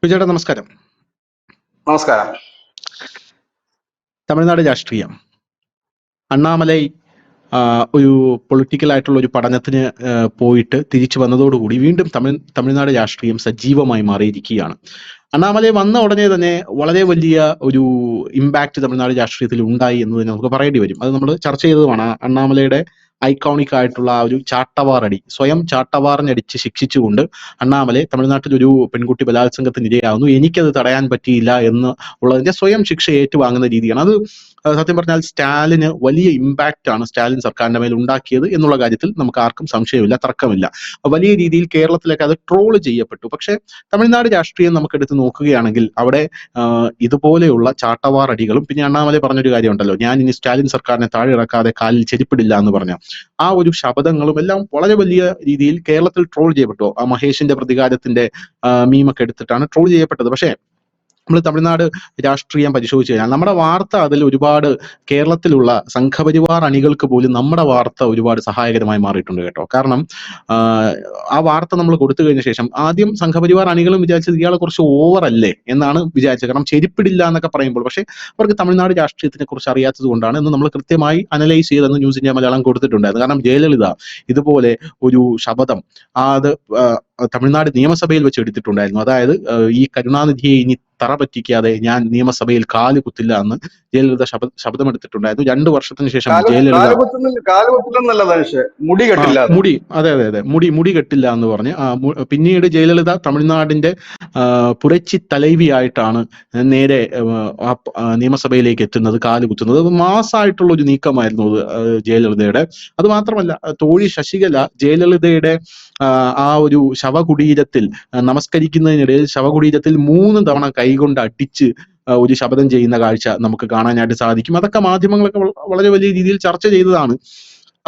ചേട്ടാ നമസ്കാരം. നമസ്കാരം. തമിഴ്നാട് രാഷ്ട്രീയം. അണ്ണാമലൈ ഒരു പൊളിറ്റിക്കൽ ആയിട്ടുള്ള ഒരു പഠനത്തിന് പോയിട്ട് തിരിച്ചു വന്നതോടുകൂടി വീണ്ടും തമിഴ്നാട് രാഷ്ട്രീയം സജീവമായി മാറിയിരിക്കുകയാണ്. അണ്ണാമലൈ വന്ന ഉടനെ തന്നെ വളരെ വലിയ ഒരു ഇമ്പാക്ട് തമിഴ്നാട് രാഷ്ട്രീയത്തിൽ ഉണ്ടായി എന്ന് തന്നെ നമുക്ക് പറയേണ്ടി വരും. അത് നമ്മൾ ചർച്ച ചെയ്തതുമാണ്. അണ്ണാമലയുടെ ഐക്കോണിക് ആയിട്ടുള്ള ആ ഒരു ചാട്ടവാറടി, സ്വയം ചാട്ടവാറിനടിച്ച് ശിക്ഷിച്ചുകൊണ്ട് അണ്ണാമലൈ തമിഴ്നാട്ടിൽ ഒരു പെൺകുട്ടി ബലാത്സംഗത്തിന് ഇരയാവുന്നു, എനിക്കത് തടയാൻ പറ്റിയില്ല എന്ന് ഉള്ളതിന്റെ സ്വയം ശിക്ഷ ഏറ്റുവാങ്ങുന്ന രീതിയാണ്. അത് സത്യം പറഞ്ഞാൽ സ്റ്റാലിന് വലിയ ഇമ്പാക്റ്റ് ആണ് സ്റ്റാലിൻ സർക്കാരിന്റെ മേൽ ഉണ്ടാക്കിയത് എന്നുള്ള കാര്യത്തിൽ നമുക്ക് ആർക്കും സംശയമില്ല, തർക്കമില്ല. വലിയ രീതിയിൽ കേരളത്തിലൊക്കെ അത് ട്രോൾ ചെയ്യപ്പെട്ടു. പക്ഷെ തമിഴ്നാട് രാഷ്ട്രീയം നമുക്കെടുത്ത് നോക്കുകയാണെങ്കിൽ അവിടെ ഇതുപോലെയുള്ള ചാട്ടവാറടികളും, പിന്നെ അണ്ണാമലൈ പറഞ്ഞൊരു കാര്യമുണ്ടല്ലോ, ഞാൻ ഇനി സ്റ്റാലിൻ സർക്കാരിനെ താഴെ ഇറക്കാതെ കാലിൽ ചെരിപ്പിടില്ല എന്ന് പറഞ്ഞ ആ ഒരു ശബ്ദങ്ങളും എല്ലാം വളരെ വലിയ രീതിയിൽ കേരളത്തിൽ ട്രോൾ ചെയ്യപ്പെട്ടു. ആ മഹേഷിന്റെ പ്രതികാരത്തിന്റെ മീമൊക്കെ എടുത്തിട്ടാണ് ട്രോൾ ചെയ്യപ്പെട്ടത്. പക്ഷേ നമ്മൾ തമിഴ്നാട് രാഷ്ട്രീയം പരിശോധിച്ചു കഴിഞ്ഞാൽ നമ്മുടെ വാർത്ത അതിൽ ഒരുപാട്, കേരളത്തിലുള്ള സംഘപരിവാർ അണികൾക്ക് പോലും നമ്മുടെ വാർത്ത ഒരുപാട് സഹായകരമായി മാറിയിട്ടുണ്ട് കേട്ടോ. കാരണം ആ വാർത്ത നമ്മൾ കൊടുത്തു കഴിഞ്ഞ ശേഷം ആദ്യം സംഘപരിവാർ അണികളും വിചാരിച്ചത് ഇയാളെ കുറച്ച് ഓവർ അല്ലേ എന്നാണ് വിചാരിച്ചത്. കാരണം ചെരിപ്പിടില്ല എന്നൊക്കെ പറയുമ്പോൾ, പക്ഷേ അവർക്ക് തമിഴ്നാട് രാഷ്ട്രീയത്തിനെ കുറിച്ച് അറിയാത്തത് കൊണ്ടാണ് എന്ന് നമ്മൾ കൃത്യമായി അനലൈസ് ചെയ്തെന്ന് ന്യൂസ് ഇന്ത്യ മലയാളം കൊടുത്തിട്ടുണ്ടായിരുന്നു. കാരണം ജയലളിത ഇതുപോലെ ഒരു ശപഥം അത് തമിഴ്നാട് നിയമസഭയിൽ വെച്ച് എടുത്തിട്ടുണ്ടായിരുന്നു. അതായത് ഈ കരുണാനിധിയെ ഇനി തറ പറ്റിക്കാതെ ഞാൻ നിയമസഭയിൽ കാല് കുത്തില്ല എന്ന് ജയലളിത ശബ്ദമെടുത്തിട്ടുണ്ടായിരുന്നു. 2 വർഷത്തിന് ശേഷം ജയലളിത മുടി അതെ മുടി കെട്ടില്ല എന്ന് പറഞ്ഞ് പിന്നീട് ജയലളിത തമിഴ്നാടിന്റെ പുരച്ചി തലൈവിയായിട്ടാണ് നേരെ നിയമസഭയിലേക്ക് എത്തുന്നത്, കാല് കുത്തുന്നത്. മാസമായിട്ടുള്ള ഒരു നീക്കമായിരുന്നു അത് ജയലളിതയുടെ. അത് മാത്രമല്ല, തോഴി ശശികല ജയലളിതയുടെ ആ ഒരു ശവകുടീരത്തിൽ നമസ്കരിക്കുന്നതിനിടയിൽ ശവകുടീരത്തിൽ 3 തവണ കൈകൊണ്ട് അടിച്ച് ഒരു ശപഥം ചെയ്യുന്ന കാഴ്ച നമുക്ക് കാണാനായിട്ട് സാധിക്കും. അതൊക്കെ മാധ്യമങ്ങളൊക്കെ വളരെ വലിയ രീതിയിൽ ചർച്ച ചെയ്തതാണ്.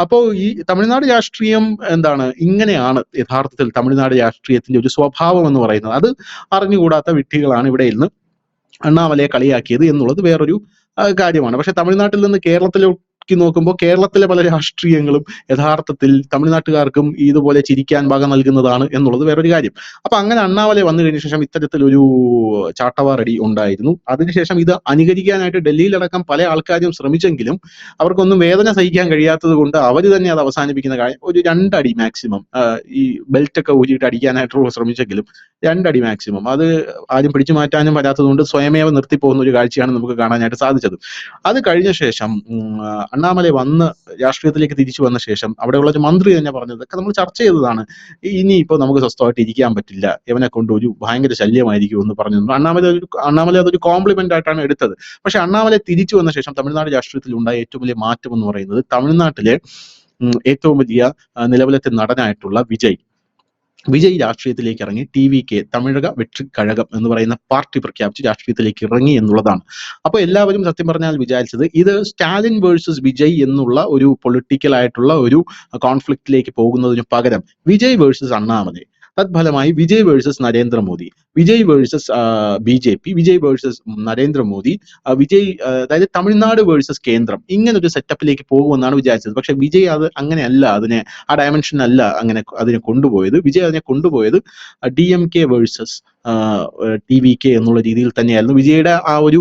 അപ്പോ ഈ തമിഴ്നാട് രാഷ്ട്രീയം എന്താണ്, ഇങ്ങനെയാണ് യഥാർത്ഥത്തിൽ തമിഴ്നാട് രാഷ്ട്രീയത്തിന്റെ ഒരു സ്വഭാവം എന്ന് പറയുന്നത്. അത് അറിഞ്ഞുകൂടാത്ത വിഡ്ഢികളാണ് ഇവിടെ ഇരുന്ന് അണ്ണാമലയെ കളിയാക്കിയത് എന്നുള്ളത് വേറൊരു കാര്യമാണ്. പക്ഷെ തമിഴ്നാട്ടിൽ നിന്ന് കേരളത്തിലേക്ക് നോക്കുമ്പോൾ കേരളത്തിലെ പല രാഷ്ട്രീയങ്ങളും യഥാർത്ഥത്തിൽ തമിഴ്നാട്ടുകാർക്കും ഇതുപോലെ ചിരിക്കാൻ വക നൽകുന്നതാണ് എന്നുള്ളത് വേറൊരു കാര്യം. അപ്പൊ അങ്ങനെ അണ്ണാമലൈ വന്നു കഴിഞ്ഞ ശേഷം ഇത്തരത്തിലൊരു ചാട്ടവാറടി ഉണ്ടായിരുന്നു. അതിനുശേഷം ഇത് അനുകരിക്കാനായിട്ട് ഡൽഹിയിലടക്കം പല ആൾക്കാരും ശ്രമിച്ചെങ്കിലും അവർക്കൊന്നും വേദന സഹിക്കാൻ കഴിയാത്തത് കൊണ്ട് അവർ തന്നെ അത് അവസാനിപ്പിക്കുന്ന കാര്യം ഒരു 2 അടി മാക്സിമം, ഈ ബെൽറ്റ് ഒക്കെ ഊരിയിട്ട് അടിക്കാനായിട്ടുള്ള ശ്രമിച്ചെങ്കിലും 2 അടി മാക്സിമം, അത് ആരും പിടിച്ചു മാറ്റാനും വരാത്തത് കൊണ്ട് സ്വയമേവ നിർത്തിപ്പോകുന്ന ഒരു കാഴ്ചയാണ് നമുക്ക് കാണാനായിട്ട് സാധിച്ചത്. അത് കഴിഞ്ഞ ശേഷം അണ്ണാമലൈ വന്ന് രാഷ്ട്രീയത്തിലേക്ക് തിരിച്ചു വന്ന ശേഷം അവിടെയുള്ള ഒരു മന്ത്രി തന്നെ പറഞ്ഞതൊക്കെ നമ്മൾ ചർച്ച ചെയ്തതാണ്. ഇനിയിപ്പോ നമുക്ക് സ്വസ്ഥമായിട്ട് ഇരിക്കാൻ പറ്റില്ല, ഇവനെ കൊണ്ട് ഒരു ഭയങ്കര ശല്യമായിരിക്കും എന്ന് പറഞ്ഞു. അണ്ണാമലൈ അതൊരു കോംപ്ലിമെന്റ് ആയിട്ടാണ് എടുത്തത്. പക്ഷെ അണ്ണാമലൈ തിരിച്ചു വന്ന ശേഷം തമിഴ്നാട് രാഷ്ട്രീയത്തിൽ ഉണ്ടായ ഏറ്റവും വലിയ മാറ്റം എന്ന് പറയുന്നത് തമിഴ്നാട്ടിലെ ഏറ്റവും വലിയ നിലവിലത്തെ നടനായിട്ടുള്ള വിജയ് രാഷ്ട്രീയത്തിലേക്ക് ഇറങ്ങി. TVK, തമിഴക വെற்றி കഴകം എന്ന് പറയുന്ന പാർട്ടി പ്രഖ്യാപിച്ച് രാഷ്ട്രീയത്തിലേക്ക് ഇറങ്ങി എന്നുള്ളതാണ്. അപ്പൊ എല്ലാവരും സത്യം പറഞ്ഞാൽ വിചാരിച്ചത് ഇത് സ്റ്റാലിൻ വേഴ്സസ് വിജയ് എന്നുള്ള ഒരു പൊളിറ്റിക്കൽ ആയിട്ടുള്ള ഒരു കോൺഫ്ലിക്റ്റിലേക്ക് പോകുന്നതിന് പകരം വിജയ് വേഴ്സസ് അണ്ണാമലൈ, തത്ഫലമായി Vijay versus Narendra Modi, Vijay versus BJP, Vijay versus Narendra Modi, അതായത് തമിഴ്നാട് വേഴ്സസ് കേന്ദ്രം, ഇങ്ങനെ ഒരു സെറ്റപ്പിലേക്ക് പോകുമെന്നാണ് വിചാരിച്ചത്. പക്ഷെ വിജയ് അത് അങ്ങനെയല്ല, ആ ഡയമെൻഷൻ അല്ല അതിനെ കൊണ്ടുപോയത്. വിജയ് അതിനെ കൊണ്ടുപോയത് DMK വേഴ്സസ് TVK എന്നുള്ള രീതിയിൽ തന്നെയായിരുന്നു. വിജയുടെ ആ ഒരു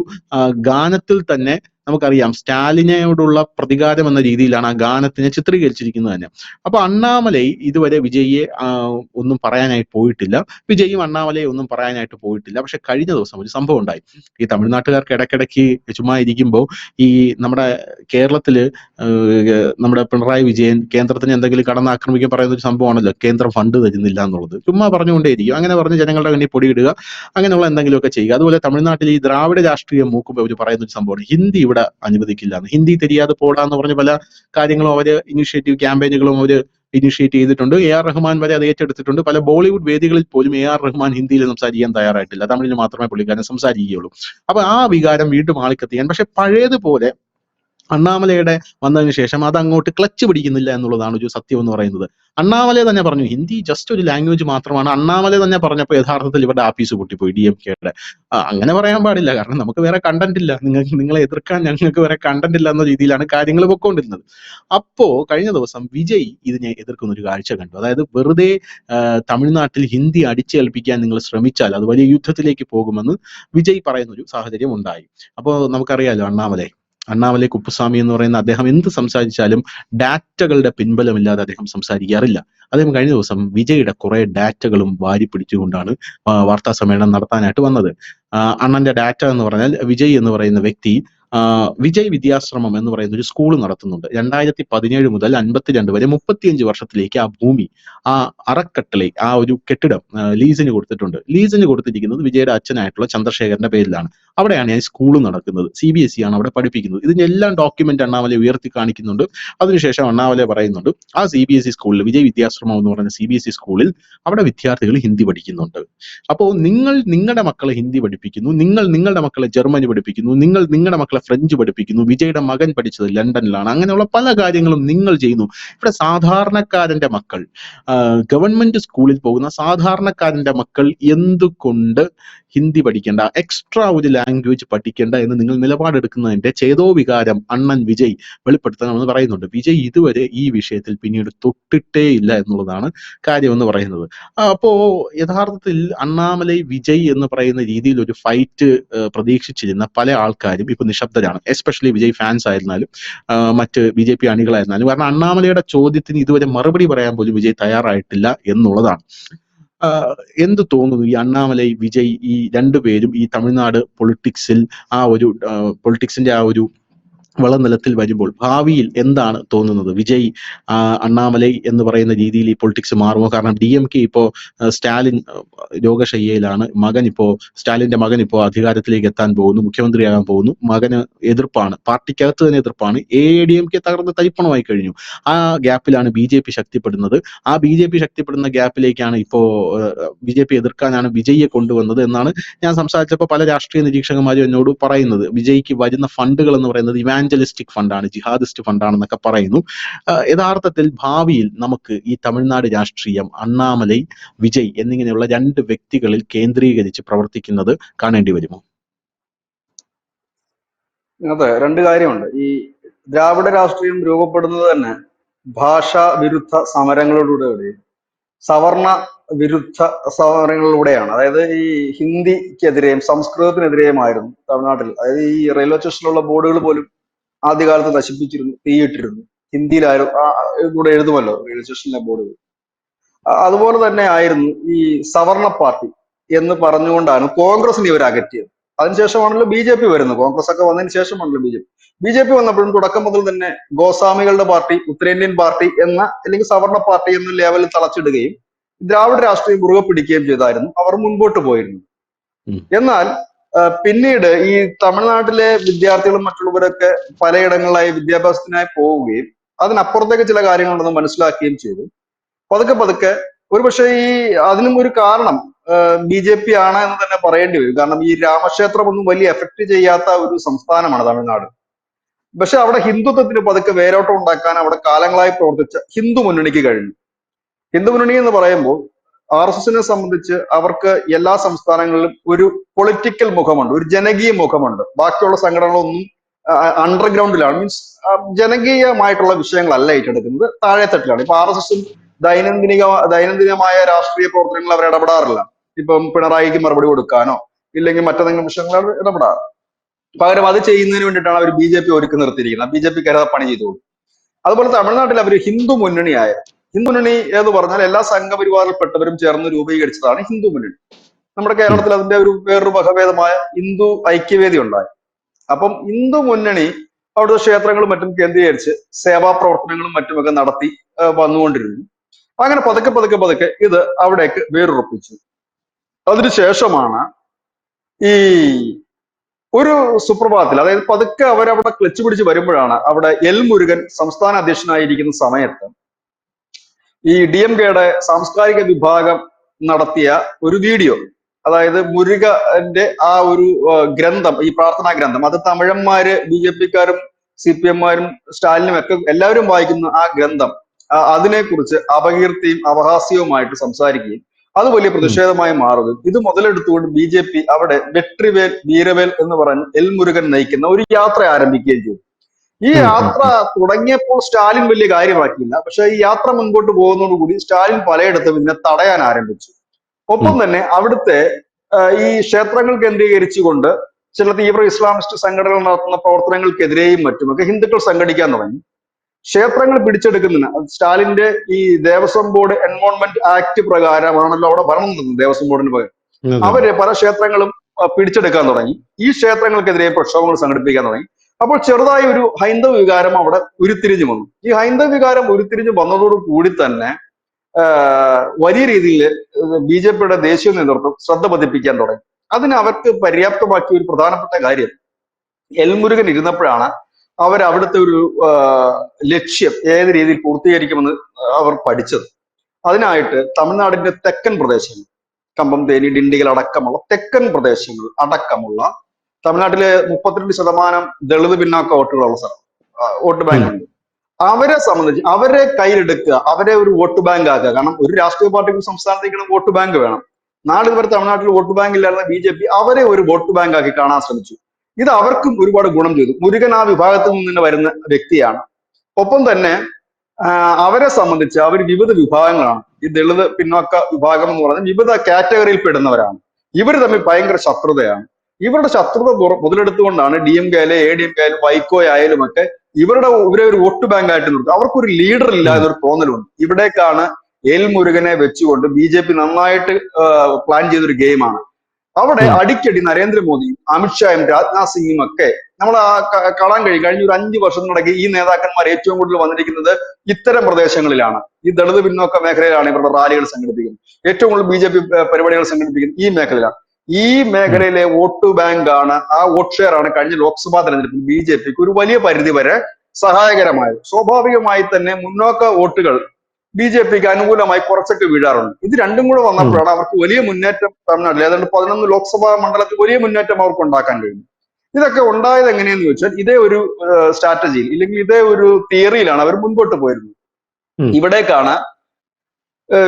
ഗാനത്തിൽ തന്നെ നമുക്കറിയാം സ്റ്റാലിനോടുള്ള പ്രതികാരം എന്ന രീതിയിലാണ് ആ ഗാനത്തിനെ ചിത്രീകരിച്ചിരിക്കുന്നത് തന്നെ. അപ്പൊ അണ്ണാമലൈ ഇതുവരെ വിജയിയെ ഒന്നും പറയാനായി പോയിട്ടില്ല, വിജയും അണ്ണാമലയെ ഒന്നും പറയാനായിട്ട് പോയിട്ടില്ല. പക്ഷെ കഴിഞ്ഞ ദിവസം ഒരു സംഭവം ഉണ്ടായി. ഈ തമിഴ്നാട്ടുകാർക്ക് ഇടയ്ക്കിടയ്ക്ക് ചുമ്മാ ഇരിക്കുമ്പോൾ ഈ നമ്മുടെ കേരളത്തില് നമ്മുടെ പിണറായി വിജയൻ കേന്ദ്രത്തിന് എന്തെങ്കിലും കടന്നാക്രമിക്കാൻ പറയുന്ന ഒരു സംഭവമാണല്ലോ, കേന്ദ്രം ഫണ്ട് തരുന്നില്ല എന്നുള്ളത്. ചുമ്മാ പറഞ്ഞുകൊണ്ടേയിരിക്കും, അങ്ങനെ പറഞ്ഞ് ജനങ്ങളുടെ കണ്ണിൽ പൊടിയിടുക, അങ്ങനെയുള്ള എന്തെങ്കിലുമൊക്കെ ചെയ്യുക. അതുപോലെ തമിഴ്നാട്ടിൽ ഈ ദ്രാവിഡ രാഷ്ട്രീയം മൂക്കുമ്പോൾ അവർ പറയുന്ന ഒരു സംഭവമാണ് ഹിന്ദി ഇവിടെ അനുവദിക്കില്ല എന്ന്. ഹിന്ദി தெரியாது പോടാന്ന് പറഞ്ഞ പല കാര്യങ്ങളും അവര് ഇനിഷ്യേറ്റീവ് ക്യാമ്പയിനുകളും അവര് ഇനിഷ്യേറ്റ് ചെയ്തിട്ടുണ്ട്. AR റഹ്മാൻ വരെ അത് ഏറ്റെടുത്തിട്ടുണ്ട്. പല ബോളിവുഡ് വേദികളിൽ പോലും AR റഹ്മാൻ ഹിന്ദിയിൽ സംസാരിക്കാൻ തയ്യാറായിട്ടില്ല, തമിഴിൽ മാത്രമേ പുള്ളിക്കാരൻ സംസാരിക്കുകയുള്ളൂ. അപ്പൊ ആ വികാരം വീണ്ടും ആളിക്കത്തിയാൻ, പക്ഷെ പഴയതുപോലെ അണ്ണാമലയുടെ വന്നതിന് ശേഷം അത് അങ്ങോട്ട് ക്ലച്ച് പിടിക്കുന്നില്ല എന്നുള്ളതാണ് ഒരു സത്യം എന്ന് പറയുന്നത്. അണ്ണാമല തന്നെ പറഞ്ഞു ഹിന്ദി ജസ്റ്റ് ഒരു ലാംഗ്വേജ് മാത്രമാണ്. അണ്ണാമല തന്നെ പറഞ്ഞപ്പോൾ യഥാർത്ഥത്തിൽ ഇവരുടെ ആഫീസ് പൊട്ടിപ്പോയി DMK-യുടെ. അങ്ങനെ പറയാൻ പാടില്ല, കാരണം നമുക്ക് വേറെ കണ്ടന്റ് ഇല്ല, നിങ്ങളെ എതിർക്കാൻ ഞങ്ങൾക്ക് വേറെ കണ്ടന്റ് ഇല്ല എന്ന രീതിയിലാണ് കാര്യങ്ങൾ പൊക്കോണ്ടിരുന്നത്. അപ്പോ കഴിഞ്ഞ ദിവസം വിജയ് ഇതിനെ എതിർക്കുന്ന ഒരു കാഴ്ച കണ്ടു. അതായത് വെറുതെ തമിഴ്നാട്ടിൽ ഹിന്ദി അടിച്ചേൽപ്പിക്കാൻ നിങ്ങൾ ശ്രമിച്ചാൽ അത് വലിയ യുദ്ധത്തിലേക്ക് പോകുമെന്ന് വിജയ് പറയുന്ന ഒരു സാഹചര്യം ഉണ്ടായി. അപ്പോൾ നമുക്കറിയാലോ അണ്ണാമലൈ കുപ്പുസ്വാമി എന്ന് പറയുന്ന അദ്ദേഹം എന്ത് സംസാരിച്ചാലും ഡാറ്റകളുടെ പിൻബലമില്ലാതെ അദ്ദേഹം സംസാരിക്കാറില്ല. അദ്ദേഹം കഴിഞ്ഞ ദിവസം വിജയുടെ കുറെ ഡാറ്റകളും വാരി പിടിച്ചുകൊണ്ടാണ് വാർത്താ സമ്മേളനം നടത്താനായിട്ട് വന്നത്. അണ്ണന്റെ ഡാറ്റ എന്ന് പറഞ്ഞാൽ വിജയ് എന്ന് പറയുന്ന വ്യക്തി വിജയ് വിദ്യാശ്രമം എന്ന് പറയുന്ന ഒരു സ്കൂൾ നടത്തുന്നുണ്ട്. 2017 മുതൽ 52 വരെ 35 വർഷത്തിലേക്ക് ആ ഭൂമി, ആ അറക്കട്ടളെ, ആ ഒരു കെട്ടിടം ലീസിന് കൊടുത്തിട്ടുണ്ട്. ലീസിന് കൊടുത്തിരിക്കുന്നത് വിജയുടെ അച്ഛനായിട്ടുള്ള ചന്ദ്രശേഖരന്റെ പേരിലാണ്. അവിടെയാണ് ഈ സ്കൂൾ നടക്കുന്നത്. CBSE ആണ് അവിടെ പഠിപ്പിക്കുന്നത്. ഇതിന്റെ എല്ലാം ഡോക്യുമെന്റ് അണ്ണാമല ഉയർത്തി കാണിക്കുന്നുണ്ട്. അതിനുശേഷം അണ്ണാമല പറയുന്നുണ്ട് ആ CBSE സ്കൂളിൽ, വിജയ് വിദ്യാശ്രമം എന്ന് പറയുന്ന CBSE സ്കൂളിൽ അവിടെ വിദ്യാർത്ഥികൾ ഹിന്ദി പഠിക്കുന്നുണ്ട്. അപ്പോൾ നിങ്ങൾ നിങ്ങളുടെ മക്കളെ ഹിന്ദി പഠിപ്പിക്കുന്നു, നിങ്ങൾ നിങ്ങളുടെ മക്കളെ ജർമ്മനി പഠിപ്പിക്കുന്നു, നിങ്ങൾ നിങ്ങളുടെ മക്കളെ ഫ്രഞ്ച് പഠിപ്പിക്കുന്നു, വിജയുടെ മകൻ പഠിച്ചത് ലണ്ടനിലാണ്, അങ്ങനെയുള്ള പല കാര്യങ്ങളും നിങ്ങൾ ചെയ്യുന്നു. ഇവിടെ സാധാരണക്കാരന്റെ മക്കൾ, ഗവൺമെന്റ് സ്കൂളിൽ പോകുന്ന സാധാരണക്കാരന്റെ മക്കൾ എന്തുകൊണ്ട് ഹിന്ദി പഠിക്കേണ്ട, എക്സ്ട്രാ ഒരു ലാംഗ്വേജ് പഠിക്കേണ്ട എന്ന് നിങ്ങൾ നിലപാടെടുക്കുന്നതിന്റെ ചേതോവികാരം അണ്ണൻ വിജയ് വെളിപ്പെടുത്തണമെന്ന് പറയുന്നുണ്ട്. വിജയ് ഇതുവരെ ഈ വിഷയത്തിൽ പിന്നീട് തൊട്ടിട്ടേ ഇല്ല എന്നുള്ളതാണ് കാര്യമെന്ന് പറയുന്നത്. അപ്പോ യഥാർത്ഥത്തിൽ അണ്ണാമലൈ വിജയ് എന്ന് പറയുന്ന രീതിയിൽ ഒരു ഫൈറ്റ് പ്രതീക്ഷിച്ചിരുന്ന പല ആൾക്കാരും ഇപ്പൊ നിശബ്ദരാണ്. എസ്പെഷ്യലി വിജയ് ഫാൻസ് ആയിരുന്നാലും മറ്റ് BJP അണികളായിരുന്നാലും. കാരണം അണ്ണാമലയുടെ ചോദ്യത്തിന് ഇതുവരെ മറുപടി പറയാൻ പോലും വിജയ് തയ്യാറായിട്ടില്ല എന്നുള്ളതാണ്. എന്ത് തോന്നുന്നു ഈ അണ്ണാമലൈ വിജയ് ഈ രണ്ടുപേരും ഈ തമിഴ്നാട് പൊളിറ്റിക്സിന്റെ ആ ഒരു വളനിലത്തിൽ വരുമ്പോൾ ഭാവിയിൽ എന്താണ് തോന്നുന്നത്? വിജയ് അണ്ണാമലൈ എന്ന് പറയുന്ന രീതിയിൽ ഈ പൊളിറ്റിക്സ് മാറുമോ? കാരണം DMK ഇപ്പോ സ്റ്റാലിൻ രോഗശയ്യയിലാണ്. സ്റ്റാലിന്റെ മകൻ ഇപ്പോ അധികാരത്തിലേക്ക് എത്താൻ പോകുന്നു, മുഖ്യമന്ത്രിയാകാൻ പോകുന്നു. മകന് എതിർപ്പാണ്, പാർട്ടിക്കകത്ത് തന്നെ എതിർപ്പാണ്. AADMK തകർന്ന് തരിപ്പണമായി കഴിഞ്ഞു. ആ ഗ്യാപ്പിലാണ് BJP ശക്തിപ്പെടുന്നത്. ആ BJP ശക്തിപ്പെടുന്ന ഗ്യാപ്പിലേക്കാണ് ഇപ്പോ BJP എതിർക്കാനാണ് വിജയിയെ കൊണ്ടുവന്നത് എന്നാണ് ഞാൻ സംസാരിച്ചപ്പോൾ പല രാഷ്ട്രീയ നിരീക്ഷകന്മാരും എന്നോട് പറയുന്നത്. വിജയ്ക്ക് വരുന്ന ഫണ്ടുകൾ എന്ന് പറയുന്നത് ഇവാഞ്ചലിസ്റ്റിക് ഫണ്ടാണ്, ജിഹാദിസ്റ്റ് ഫണ്ടാണെന്നൊക്കെ പറയുന്നു. യഥാർത്ഥത്തിൽ ഭാവിയിൽ നമുക്ക് ഈ തമിഴ്നാട് രാഷ്ട്രീയം അണ്ണാമലൈ വിജയ് എന്നിങ്ങനെയുള്ള രണ്ട് വ്യക്തികളിൽ കേന്ദ്രീകരിച്ച് പ്രവർത്തിക്കുന്നത് കാണേണ്ടി വരുമോ? അതെ, രണ്ട് കാര്യമുണ്ട്. ഈ ദ്രാവിഡ രാഷ്ട്രീയം രൂപപ്പെടുന്നത് തന്നെ ഭാഷാ വിരുദ്ധ സമരങ്ങളിലൂടെയും സവർണ വിരുദ്ധ സമരങ്ങളിലൂടെയാണ്. അതായത് ഈ ഹിന്ദിക്കെതിരെയും സംസ്കൃതത്തിനെതിരെയുമായിരുന്നു തമിഴ്നാട്ടിൽ. അതായത് ഈ റെയിൽവേ സ്റ്റേഷനിലുള്ള ബോർഡുകൾ പോലും ആദ്യകാലത്ത് നശിപ്പിച്ചിരുന്നു, തീയിട്ടിരുന്നു. ഹിന്ദിയിലായിരുന്നു കൂടെ എഴുതുമല്ലോ റെയിൽവേ സ്റ്റേഷനിലെ ബോർഡുകൾ. അതുപോലെ തന്നെ ആയിരുന്നു ഈ സവർണ പാർട്ടി എന്ന് പറഞ്ഞുകൊണ്ടാണ് കോൺഗ്രസിനെ ഇവർ അകറ്റിയത്. അതിനുശേഷമാണല്ലോ BJP വരുന്നത്. കോൺഗ്രസ് ഒക്കെ വന്നതിന് ശേഷമാണല്ലോ BJP വന്നപ്പോഴും തുടക്കം മുതൽ തന്നെ ഗോസ്വാമികളുടെ പാർട്ടി, ഉത്തരേന്ത്യൻ പാർട്ടി എന്ന അല്ലെങ്കിൽ സവർണ പാർട്ടി എന്ന ലെവലിൽ തളച്ചിടുകയും ദ്രാവിഡ രാഷ്ട്രീയം മുറുകെ പിടിക്കുകയും ചെയ്തായിരുന്നു അവർ മുൻപോട്ട് പോയിരുന്നു. എന്നാൽ പിന്നീട് ഈ തമിഴ്നാട്ടിലെ വിദ്യാർത്ഥികളും മറ്റുള്ളവരൊക്കെ പലയിടങ്ങളിലായി വിദ്യാഭ്യാസത്തിനായി പോവുകയും അതിനപ്പുറത്തേക്ക് ചില കാര്യങ്ങളുണ്ടെന്ന് മനസ്സിലാക്കുകയും ചെയ്തു. പതുക്കെ ഒരുപക്ഷെ അതിനും ഒരു കാരണം BJP ആണ് എന്ന് തന്നെ പറയേണ്ടി വരും. കാരണം ഈ രാമക്ഷേത്രം ഒന്നും വലിയ എഫക്ട് ചെയ്യാത്ത ഒരു സംസ്ഥാനമാണ് തമിഴ്നാട്. പക്ഷെ അവിടെ ഹിന്ദുത്വത്തിന് പതുക്കെ വേരോട്ടം ഉണ്ടാക്കാൻ അവിടെ കാലങ്ങളായി പ്രവർത്തിച്ച ഹിന്ദു മുന്നണിക്ക് കഴിഞ്ഞു. ഹിന്ദു മുന്നണി എന്ന് പറയുമ്പോൾ RSSനെ സംബന്ധിച്ച് അവർക്ക് എല്ലാ സംസ്ഥാനങ്ങളിലും ഒരു പൊളിറ്റിക്കൽ മുഖമുണ്ട്, ഒരു ജനകീയ മുഖമുണ്ട്. ബാക്കിയുള്ള സംഘടനകളൊന്നും അണ്ടർഗ്രൗണ്ടിലാണ്, മീൻസ് ജനകീയമായിട്ടുള്ള വിഷയങ്ങളല്ല ഏറ്റെടുക്കുന്നത്, താഴെത്തട്ടിലാണ്. ഇപ്പൊ RSSും ദൈനംദിനമായ രാഷ്ട്രീയ പ്രവർത്തനങ്ങൾ അവർ ഇടപെടാറില്ല. ഇപ്പം പിണറായിക്ക് മറുപടി കൊടുക്കാനോ ഇല്ലെങ്കിൽ മറ്റേതെങ്കിലും വിഷയങ്ങൾ ഇടപെടാറ്. പകരം അത് ചെയ്യുന്നതിന് വേണ്ടിയിട്ടാണ് അവർ BJP ഒരുക്കി നിർത്തിയിരിക്കുന്നത്. BJP കരുത പണി ചെയ്തോളൂ. അതുപോലെ തമിഴ്നാട്ടിൽ അവർ ഹിന്ദു മുന്നണിയായ ഹിന്ദു മുന്നണി എന്ന് പറഞ്ഞാൽ എല്ലാ സംഘപരിവാറിൽപ്പെട്ടവരും ചേർന്ന് രൂപീകരിച്ചതാണ് ഹിന്ദു മുന്നണി. നമ്മുടെ കേരളത്തിൽ അതിന്റെ വേറൊരു വകഭേദമായ ഹിന്ദു ഐക്യവേദി ഉണ്ടായി. അപ്പം ഹിന്ദു മുന്നണി അവിടുത്തെ ക്ഷേത്രങ്ങളും മറ്റും കേന്ദ്രീകരിച്ച് സേവാ പ്രവർത്തനങ്ങളും മറ്റുമൊക്കെ നടത്തി വന്നുകൊണ്ടിരുന്നു. അങ്ങനെ പതുക്കെ ഇത് അവിടേക്ക് വേരുറപ്പിച്ചു. അതിനുശേഷമാണ് ഈ ഒരു സുപ്രഭാതത്തിൽ, അതായത് പതുക്കെ അവരവിടെ ക്ലച്ച് പിടിച്ച് വരുമ്പോഴാണ് അവിടെ മുരുകൻ സംസ്ഥാന അധ്യക്ഷനായിരിക്കുന്ന സമയത്ത് ഈ DMKയുടെ സാംസ്കാരിക വിഭാഗം നടത്തിയ ഒരു വീഡിയോ, അതായത് മുരുകന്റെ ആ ഒരു ഗ്രന്ഥം, ഈ പ്രാർത്ഥനാ ഗ്രന്ഥം, അത് തമിഴന്മാര് BJPക്കാരും CPM-മാരും സ്റ്റാലിനും ഒക്കെ എല്ലാവരും വായിക്കുന്ന ആ ഗ്രന്ഥം അതിനെക്കുറിച്ച് അപകീർത്തിയും അപഹാസ്യവുമായിട്ട് സംസാരിക്കുകയും അത് വലിയ പ്രതിഷേധമായി മാറുകയും ഇത് മുതലെടുത്തുകൊണ്ട് BJP അവിടെ വെട്രിവേൽ വീരവേൽ എന്ന് പറഞ്ഞ് എൽ മുരുകൻ നയിക്കുന്ന ഒരു യാത്ര ആരംഭിക്കുകയും ചെയ്തു. ഈ യാത്ര തുടങ്ങിയപ്പോൾ സ്റ്റാലിൻ വലിയ കാര്യമാക്കിയില്ല. പക്ഷെ ഈ യാത്ര മുൻപോട്ട് പോകുന്നതോടുകൂടി സ്റ്റാലിൻ പലയിടത്തും ഇതിനെ തടയാൻ ആരംഭിച്ചു. ഒപ്പം തന്നെ അവിടുത്തെ ഈ ക്ഷേത്രങ്ങൾ കേന്ദ്രീകരിച്ചുകൊണ്ട് ചില തീവ്ര ഇസ്ലാമിസ്റ്റ് സംഘടനകൾ നടത്തുന്ന പ്രവർത്തനങ്ങൾക്കെതിരെയും മറ്റുമൊക്കെ ഹിന്ദുക്കൾ സംഘടിക്കാൻ തുടങ്ങി. ക്ഷേത്രങ്ങൾ പിടിച്ചെടുക്കുന്നതിന് സ്റ്റാലിന്റെ ഈ ദേവസ്വം ബോർഡ് എൻവോൺമെന്റ് ആക്ട് പ്രകാരമാണല്ലോ അവിടെ ഭരണം നടത്തുന്നത്. ദേവസ്വം ബോർഡിന് പകരം അവര് പല ക്ഷേത്രങ്ങളും പിടിച്ചെടുക്കാൻ തുടങ്ങി. ഈ ക്ഷേത്രങ്ങൾക്കെതിരെ പ്രക്ഷോഭങ്ങൾ സംഘടിപ്പിക്കാൻ തുടങ്ങി. അപ്പോൾ ചെറുതായി ഒരു ഹൈന്ദവ വികാരം അവിടെ ഉരുത്തിരിഞ്ഞു വന്നു. ഈ ഹൈന്ദവ വികാരം ഉരുത്തിരിഞ്ഞു വന്നതോടു കൂടി തന്നെ വലിയ രീതിയിൽ BJP-യുടെ ദേശീയ നേതൃത്വം ശ്രദ്ധ പതിപ്പിക്കാൻ തുടങ്ങി. അതിന് അവർക്ക് പര്യാപ്തമാക്കിയ ഒരു പ്രധാനപ്പെട്ട കാര്യം എൽ മുരുകൻ ഇരുന്നപ്പോഴാണ് അവർ അവിടുത്തെ ഒരു ലക്ഷ്യം ഏത് രീതിയിൽ പൂർത്തീകരിക്കുമെന്ന് അവർ പഠിച്ചത്. അതിനായിട്ട് തമിഴ്നാടിന്റെ തെക്കൻ പ്രദേശങ്ങൾ, കമ്പം, തേനി, ഡിണ്ടിഗൽ അടക്കമുള്ള തെക്കൻ പ്രദേശങ്ങൾ അടക്കമുള്ള തമിഴ്നാട്ടിലെ 32% ദളിത് പിന്നാക്ക വോട്ടുകളുള്ള സ്ഥലം, വോട്ട് ബാങ്ക് ഉണ്ട്. അവരെ സംബന്ധിച്ച് അവരെ കയ്യിലെടുക്കുക, അവരെ ഒരു വോട്ട് ബാങ്ക് ആക്കുക. കാരണം ഒരു രാഷ്ട്രീയ പാർട്ടിക്ക് സംസ്ഥാനത്തേക്ക് വോട്ട് ബാങ്ക് വേണം. നാളിതുവരെ തമിഴ്നാട്ടിൽ വോട്ട് ബാങ്ക് ഇല്ലായിരുന്ന BJP അവരെ ഒരു വോട്ട് ബാങ്ക് ആക്കി കാണാൻ ശ്രമിച്ചു. ഇത് അവർക്കും ഒരുപാട് ഗുണം ചെയ്തു. മുരുകൻ ആ വിഭാഗത്തിൽ നിന്ന് വരുന്ന വ്യക്തിയാണ്. ഒപ്പം തന്നെ അവരെ സംബന്ധിച്ച് അവർ വിവിധ വിഭാഗങ്ങളാണ്. ഈ ദളിത് പിന്നോക്ക വിഭാഗം എന്ന് പറയുന്നത് വിവിധ കാറ്റഗറിയിൽ പെടുന്നവരാണ്. ഇവർ തമ്മിൽ ഭയങ്കര ശത്രുതയാണ്. ഇവരുടെ ശത്രുത മുതലെടുത്തുകൊണ്ടാണ് DMK ആയാലും ADMK ആയാലും വൈക്കോ ആയാലും ഒക്കെ ഇവരെ ഒരു വോട്ട് ബാങ്ക് ആയിട്ട് നിർത്തും. അവർക്കൊരു ലീഡർ ഇല്ല എന്നൊരു തോന്നലുണ്ട്. ഇവിടേക്കാണ് എൽ മുരുകനെ വെച്ചുകൊണ്ട് BJP നന്നായിട്ട് പ്ലാൻ ചെയ്തൊരു ഗെയിമാണ്. അവിടെ അടിക്കടി നരേന്ദ്രമോദിയും അമിത്ഷായും രാജ്നാഥ് സിംഗും ഒക്കെ നമ്മൾ കാണാൻ കഴിയും. കഴിഞ്ഞ ഒരു 5 വർഷത്തിനിടയ്ക്ക് ഈ നേതാക്കന്മാർ ഏറ്റവും കൂടുതൽ വന്നിരിക്കുന്നത് ഇത്തരം പ്രദേശങ്ങളിലാണ്. ഈ ദളിത് പിന്നോക്ക മേഖലയിലാണ് ഇവരുടെ റാലികൾ സംഘടിപ്പിക്കുന്നത്. ഏറ്റവും കൂടുതൽ BJP പരിപാടികൾ സംഘടിപ്പിക്കുന്നത് ഈ മേഖലയിലാണ്. ഈ മേഖലയിലെ വോട്ട് ബാങ്ക് ആണ്, ആ വോട്ട് ഷെയർ ആണ് കഴിഞ്ഞ ലോക്സഭാ തെരഞ്ഞെടുപ്പിൽ BJPക്ക് ഒരു വലിയ പരിധി വരെ സഹായകരമായത്. സ്വാഭാവികമായി തന്നെ മുന്നോക്ക വോട്ടുകൾ BJPക്ക് അനുകൂലമായി കുറച്ചൊക്കെ വീഴാറുണ്ട്. ഇത് രണ്ടും കൂടെ വന്നപ്പോഴാണ് അവർക്ക് വലിയ മുന്നേറ്റം തമിഴ്നാട്ടിൽ ഏതാണ്ട് 11 ലോക്സഭാ മണ്ഡലത്തിൽ വലിയ മുന്നേറ്റം അവർക്ക് ഉണ്ടാക്കാൻ കഴിയും. ഇതൊക്കെ ഉണ്ടായത് എങ്ങനെയെന്ന് ചോദിച്ചാൽ ഇതേ ഒരു സ്ട്രാറ്റജിയിൽ ഇല്ലെങ്കിൽ ഇതേ ഒരു തിയറിയിലാണ് അവർ മുൻപോട്ട് പോയിരുന്നത്. ഇവിടേക്കാണ്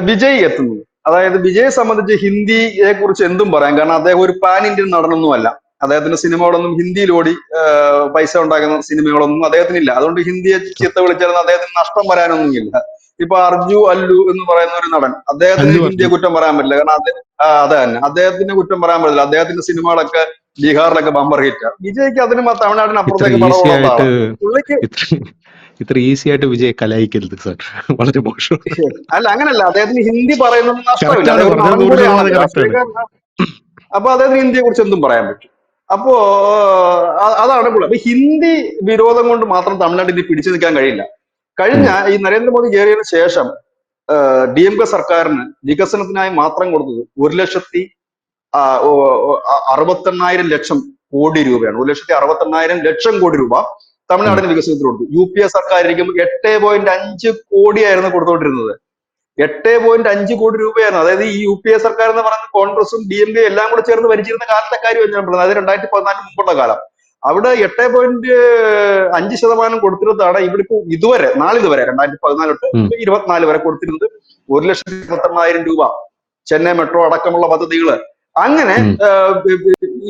വിജയ് എത്തുന്നത്. അതായത് വിജയെ സംബന്ധിച്ച് ഹിന്ദിയെ കുറിച്ച് എന്തും പറയാം. കാരണം അദ്ദേഹം ഒരു പാൻ ഇന്ത്യൻ നടനൊന്നുമല്ല. അദ്ദേഹത്തിന്റെ സിനിമകളൊന്നും ഹിന്ദിയിൽ ഓടി പൈസ ഉണ്ടാക്കുന്ന സിനിമകളൊന്നും അദ്ദേഹത്തിനില്ല. അതുകൊണ്ട് ഹിന്ദിയെ ചീത്ത വിളിച്ചാൽ അദ്ദേഹത്തിന് നഷ്ടം വരാനൊന്നുമില്ല. ഇപ്പൊ അർജു അല്ലു എന്ന് പറയുന്ന ഒരു നടൻ, അദ്ദേഹത്തിന് ഹിന്ദിയെ കുറ്റം പറയാൻ പറ്റില്ല. കാരണം അത് തന്നെ അദ്ദേഹത്തിന്റെ കുറ്റം പറയാൻ പറ്റില്ല. അദ്ദേഹത്തിന്റെ സിനിമകളൊക്കെ ബീഹാറിലൊക്കെ ബമ്പർ ഹിറ്റ്. വിജയ്ക്ക് അതിനും തമിഴ്നാടിന് അപ്പുറത്തേക്ക് പുള്ളിക്ക് ഇത്ര ഈസി ആയിട്ട് വിജയ് കലായിക്കരുത് സാർ, വളരെ മോശം. അല്ല, അങ്ങനല്ല, അദ്ദേഹത്തിന് ഹിന്ദി പറയുന്നത് നഷ്ടമില്ല. അപ്പൊ അദ്ദേഹത്തിന് ഹിന്ദിയെ കുറിച്ച് എന്തും പറയാൻ പറ്റും. അപ്പോ അതാണ് കൂടെ. അപ്പൊ ഹിന്ദി വിരോധം കൊണ്ട് മാത്രം തമിഴ്നാട്ടിൽ പിടിച്ചു നിൽക്കാൻ കഴിയില്ല. കഴിഞ്ഞ ഈ നരേന്ദ്രമോദി കയറിയതിനു ശേഷം DMK സർക്കാരിന് വികസനത്തിനായി മാത്രം കൊടുത്തത് 1,68,000 കോടി രൂപയാണ്. 1,68,000 കോടി രൂപ തമിഴ്നാടിന് വികസനത്തിന് കൊടുത്തു. UPA സർക്കാർ ഇരിക്കുമ്പോൾ 8.5 കോടിയായിരുന്നു കൊടുത്തുകൊണ്ടിരുന്നത്. 8.5 കോടി രൂപയായിരുന്നു. അതായത് ഈ UPA സർക്കാർ എന്ന് പറയുന്നത് കോൺഗ്രസും DMK എല്ലാം കൂടെ ചേർന്ന് ഭരിച്ചിരുന്ന കാലത്തെ കാര്യം ഞാൻ പറയുന്നത്. അതായത് 2014 മുമ്പുള്ള കാലം. അവിടെ 8.5% കൊടുത്തിരുന്നതാണ് ഇവിടെ ഇതുവരെ നാളിതുവരെ 2014 തൊട്ട് 2024 വരെ കൊടുത്തിരുന്നത് 1,68,000 രൂപ. ചെന്നൈ മെട്രോ അടക്കമുള്ള പദ്ധതികള് അങ്ങനെ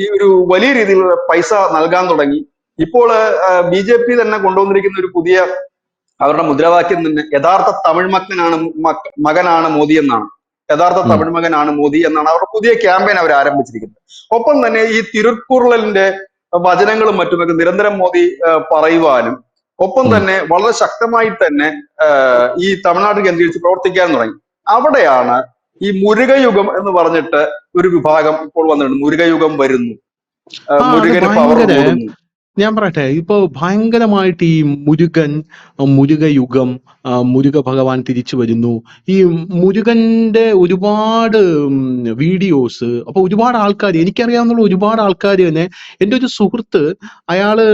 ഈ ഒരു വലിയ രീതിയിലുള്ള പൈസ നൽകാൻ തുടങ്ങി. ഇപ്പോൾ BJP തന്നെ കൊണ്ടുവന്നിരിക്കുന്ന ഒരു പുതിയ അവരുടെ മുദ്രാവാക്യം തന്നെ യഥാർത്ഥ തമിഴ് മകനാണ് മോദി എന്നാണ്. യഥാർത്ഥ തമിഴ് മകനാണ് മോദി എന്നാണ് അവരുടെ പുതിയ ക്യാമ്പയിൻ അവർ ആരംഭിച്ചിരിക്കുന്നത്. ഒപ്പം തന്നെ ഈ തിരുക്കുറളിന്റെ വചനങ്ങളും മറ്റുമൊക്കെ നിരന്തരം മോദി പറയുവാനും ഒപ്പം തന്നെ വളരെ ശക്തമായി തന്നെ ഈ തമിഴ്നാട് കേന്ദ്രീകരിച്ച് പ്രവർത്തിക്കാൻ തുടങ്ങി. അവിടെയാണ് ഈ മുരുകയുഗം എന്ന് പറഞ്ഞിട്ട് ഒരു വിഭാഗം ഇപ്പോൾ വന്നിട്ടുണ്ട്. മുരുകയുഗം വരുന്നു, മുരുകന് പവർ കൂടുന്നു. ഞാൻ പറയട്ടെ, ഇപ്പൊ ഭയങ്കരമായിട്ട് ഈ മുരുകയുഗം, മുരുക ഭഗവാൻ തിരിച്ചു വരുന്നു, ഈ മുരുകന്റെ ഒരുപാട് വീഡിയോസ്. അപ്പൊ ഒരുപാട് ആൾക്കാർ, എനിക്കറിയാവുന്ന ഒരുപാട് ആൾക്കാർ തന്നെ. എൻ്റെ ഒരു സുഹൃത്ത്, അയാള്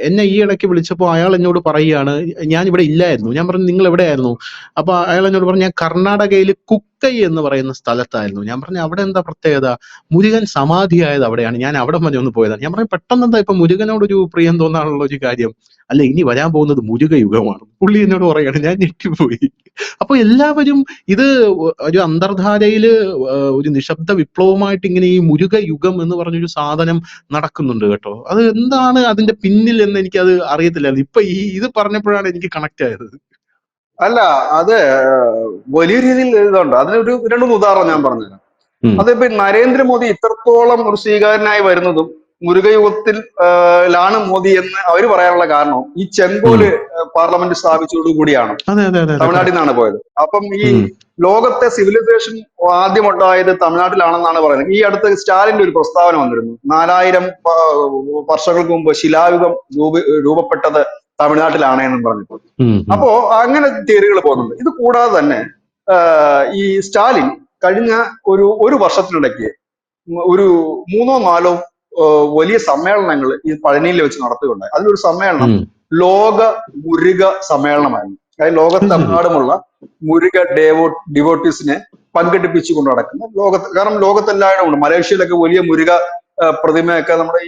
എന്നെ ഈ ഇടയ്ക്ക് വിളിച്ചപ്പോൾ അയാൾ എന്നോട് പറയുകയാണ്, ഞാൻ ഇവിടെ ഇല്ലായിരുന്നു. ഞാൻ പറഞ്ഞു നിങ്ങൾ എവിടെയായിരുന്നു? അപ്പൊ അയാൾ എന്നോട് പറഞ്ഞു, ഞാൻ കർണാടകയിൽ മുക്കൈ എന്ന് പറയുന്ന സ്ഥലത്തായിരുന്നു. ഞാൻ പറഞ്ഞു അവിടെ എന്താ പ്രത്യേകത, മുരുകൻ സമാധിയായത് അവിടെയാണ്. ഞാൻ അവിടെ വരെ ഒന്ന് പോയതാണ്. ഞാൻ പറഞ്ഞു പെട്ടെന്ന് എന്താ ഇപ്പൊ മുരുകനോടൊരു പ്രിയം തോന്നാനുള്ള ഒരു കാര്യം. അല്ല, ഇനി വരാൻ പോകുന്നത് മുരുക യുഗമാണ്. പുള്ളി എന്നോട് പറയാണ്. ഞാൻ ഞെട്ടിപ്പോയി. അപ്പൊ എല്ലാവരും ഇത് ഒരു അന്തർധാരയില് ഒരു നിശബ്ദ വിപ്ലവമായിട്ട് ഇങ്ങനെ ഈ മുരുക യുഗം എന്ന് പറഞ്ഞൊരു സാധനം നടക്കുന്നുണ്ട് കേട്ടോ. അത് എന്താണ് അതിന്റെ പിന്നിൽ എന്ന് എനിക്കത് അറിയത്തില്ലായിരുന്നു. ഇപ്പൊ ഇത് പറഞ്ഞപ്പോഴാണ് എനിക്ക് കണക്ട് ആയത്. അല്ല, അത് വലിയ രീതിയിൽ ഇതുണ്ട്. അതിനൊരു രണ്ടു മൂന്ന് ഉദാഹരണം ഞാൻ പറഞ്ഞുതരാം. അതിപ്പോ നരേന്ദ്രമോദി ഇത്രത്തോളം ഒരു സ്വീകാര്യനായി വരുന്നതും മുരുകയുഗത്തിൽ ലാണ് മോദി എന്ന് അവർ പറയാനുള്ള കാരണം ഈ ചെങ്കോല് പാർലമെന്റ് സ്ഥാപിച്ചതോടുകൂടിയാണ്. തമിഴ്നാട്ടിൽ നിന്നാണ് പോയത്. അപ്പം ഈ ലോകത്തെ സിവിലൈസേഷൻ ആദ്യം ഉണ്ടായത് തമിഴ്നാട്ടിലാണെന്നാണ് പറയുന്നത്. ഈ അടുത്ത് സ്റ്റാലിന്റെ ഒരു പ്രസ്താവന വന്നിരുന്നു. 4000 വർഷങ്ങൾക്ക് മുമ്പ് ശിലായുഗം രൂപപ്പെട്ടത് തമിഴ്നാട്ടിലാണ് എന്നും പറഞ്ഞിട്ട്. അപ്പോ അങ്ങനെ തിയറികൾ പോകുന്നുണ്ട്. ഇത് കൂടാതെ തന്നെ ഈ സ്റ്റാലിൻ കഴിഞ്ഞ ഒരു വർഷത്തിനിടയ്ക്ക് ഒരു 3 or 4 വലിയ സമ്മേളനങ്ങൾ ഈ പഴനിയിൽ വെച്ച് നടത്തുകയുണ്ടായി. അതിലൊരു സമ്മേളനം ലോക മുരുക സമ്മേളനമായിരുന്നു. അതായത് ലോകത്തെമ്പാടുമുള്ള മുരുക ഡിവോട്ടീസിനെ പങ്കെടുപ്പിച്ചു കൊണ്ട് നടക്കുന്ന കാരണം ലോകത്തെല്ലായിടും ഉണ്ട്. മലേഷ്യയിലൊക്കെ വലിയ മുരുക പ്രതിമയൊക്കെ നമ്മുടെ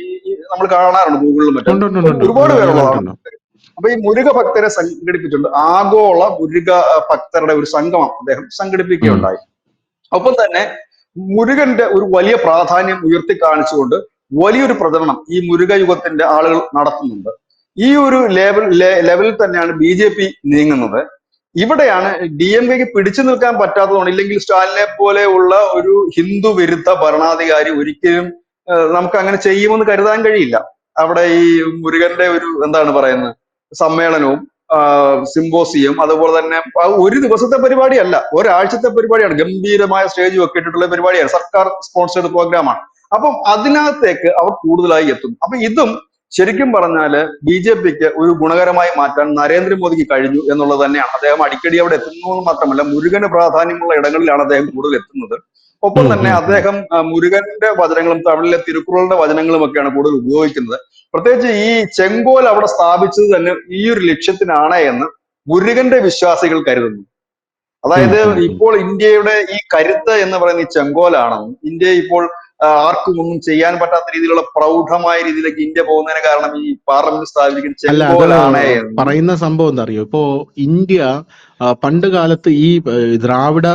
നമ്മൾ കാണാറുണ്ട് ഗൂഗിളിലും മറ്റും. ഒരുപാട് പേരുള്ളതാണ്. അപ്പൊ ഈ മുരുക ഭക്തരെ സംഘടിപ്പിച്ചുകൊണ്ട് ആഗോള മുരുക ഭക്തരുടെ ഒരു സംഗമം അദ്ദേഹം സംഘടിപ്പിക്കുകയുണ്ടായി. ഒപ്പം തന്നെ മുരുകന്റെ ഒരു വലിയ പ്രാധാന്യം ഉയർത്തി കാണിച്ചുകൊണ്ട് വലിയൊരു പ്രചരണം ഈ മുരുക യുഗത്തിന്റെ ആളുകൾ നടത്തുന്നുണ്ട്. ഈ ഒരു ലെവലിൽ തന്നെയാണ് BJP നീങ്ങുന്നത്. ഇവിടെയാണ് DMKക്ക് പിടിച്ചു നിൽക്കാൻ പറ്റാത്തതുകൊണ്ട്, ഇല്ലെങ്കിൽ സ്റ്റാലിനെ പോലെയുള്ള ഒരു ഹിന്ദു വിരുദ്ധ ഭരണാധികാരി ഒരിക്കലും നമുക്ക് അങ്ങനെ ചെയ്യുമെന്ന് കരുതാൻ കഴിയില്ല. അവിടെ ഈ മുരുകന്റെ ഒരു എന്താണ് പറയുന്നത് സമ്മേളനവും സിംബോസിയം, അതുപോലെ തന്നെ ഒരു ദിവസത്തെ പരിപാടിയല്ല, ഒരാഴ്ചത്തെ പരിപാടിയാണ്. ഗംഭീരമായ സ്റ്റേജും ഒക്കെ ഇട്ടിട്ടുള്ള പരിപാടിയാണ്. സർക്കാർ സ്പോൺസേർഡ് പ്രോഗ്രാമാണ്. അപ്പം അതിനകത്തേക്ക് അവർ കൂടുതലായി എത്തും. അപ്പൊ ഇതും ശരിക്കും പറഞ്ഞാല് BJPക്ക് ഒരു ഗുണകരമായി മാറ്റാൻ നരേന്ദ്രമോദിക്ക് കഴിഞ്ഞു എന്നുള്ളത് തന്നെയാണ്. അദ്ദേഹം അടിക്കടി അവിടെ എത്തുന്നു എന്ന് മാത്രമല്ല, മുരുകന് പ്രാധാന്യമുള്ള ഇടങ്ങളിലാണ് അദ്ദേഹം കൂടുതൽ എത്തുന്നത്. ഒപ്പം തന്നെ അദ്ദേഹം മുരുകന്റെ വചനങ്ങളും തമിഴിലെ തിരുക്കുറളിന്റെ വചനങ്ങളും ഒക്കെയാണ് കൂടുതൽ ഉപയോഗിക്കുന്നത്. പ്രത്യേകിച്ച് ഈ ചെങ്കോൽ അവിടെ സ്ഥാപിച്ചത് തന്നെ ഈ ഒരു ലക്ഷ്യത്തിനാണ് എന്ന് മുരുകന്റെ വിശ്വാസികൾ കരുതുന്നു. അതായത് ഇപ്പോൾ ഇന്ത്യയുടെ ഈ കരുത്ത് എന്ന് പറയുന്ന ഈ ചെങ്കോലാണെന്നും ഇന്ത്യ ഇപ്പോൾ ആർക്കും ഒന്നും ചെയ്യാൻ പറ്റാത്ത രീതിയിലുള്ള പ്രൗഢമായ രീതിയിലേക്ക് ഇന്ത്യ പോകുന്നതിന് കാരണം ഈ പാർലമെന്റ് സ്ഥാപിക്കുന്ന ചെങ്കോലാണ് പറയുന്ന സംഭവം എന്താ അറിയോ? ഇപ്പോ ഇന്ത്യ പണ്ട് കാലത്ത് ഈ ദ്രാവിഡ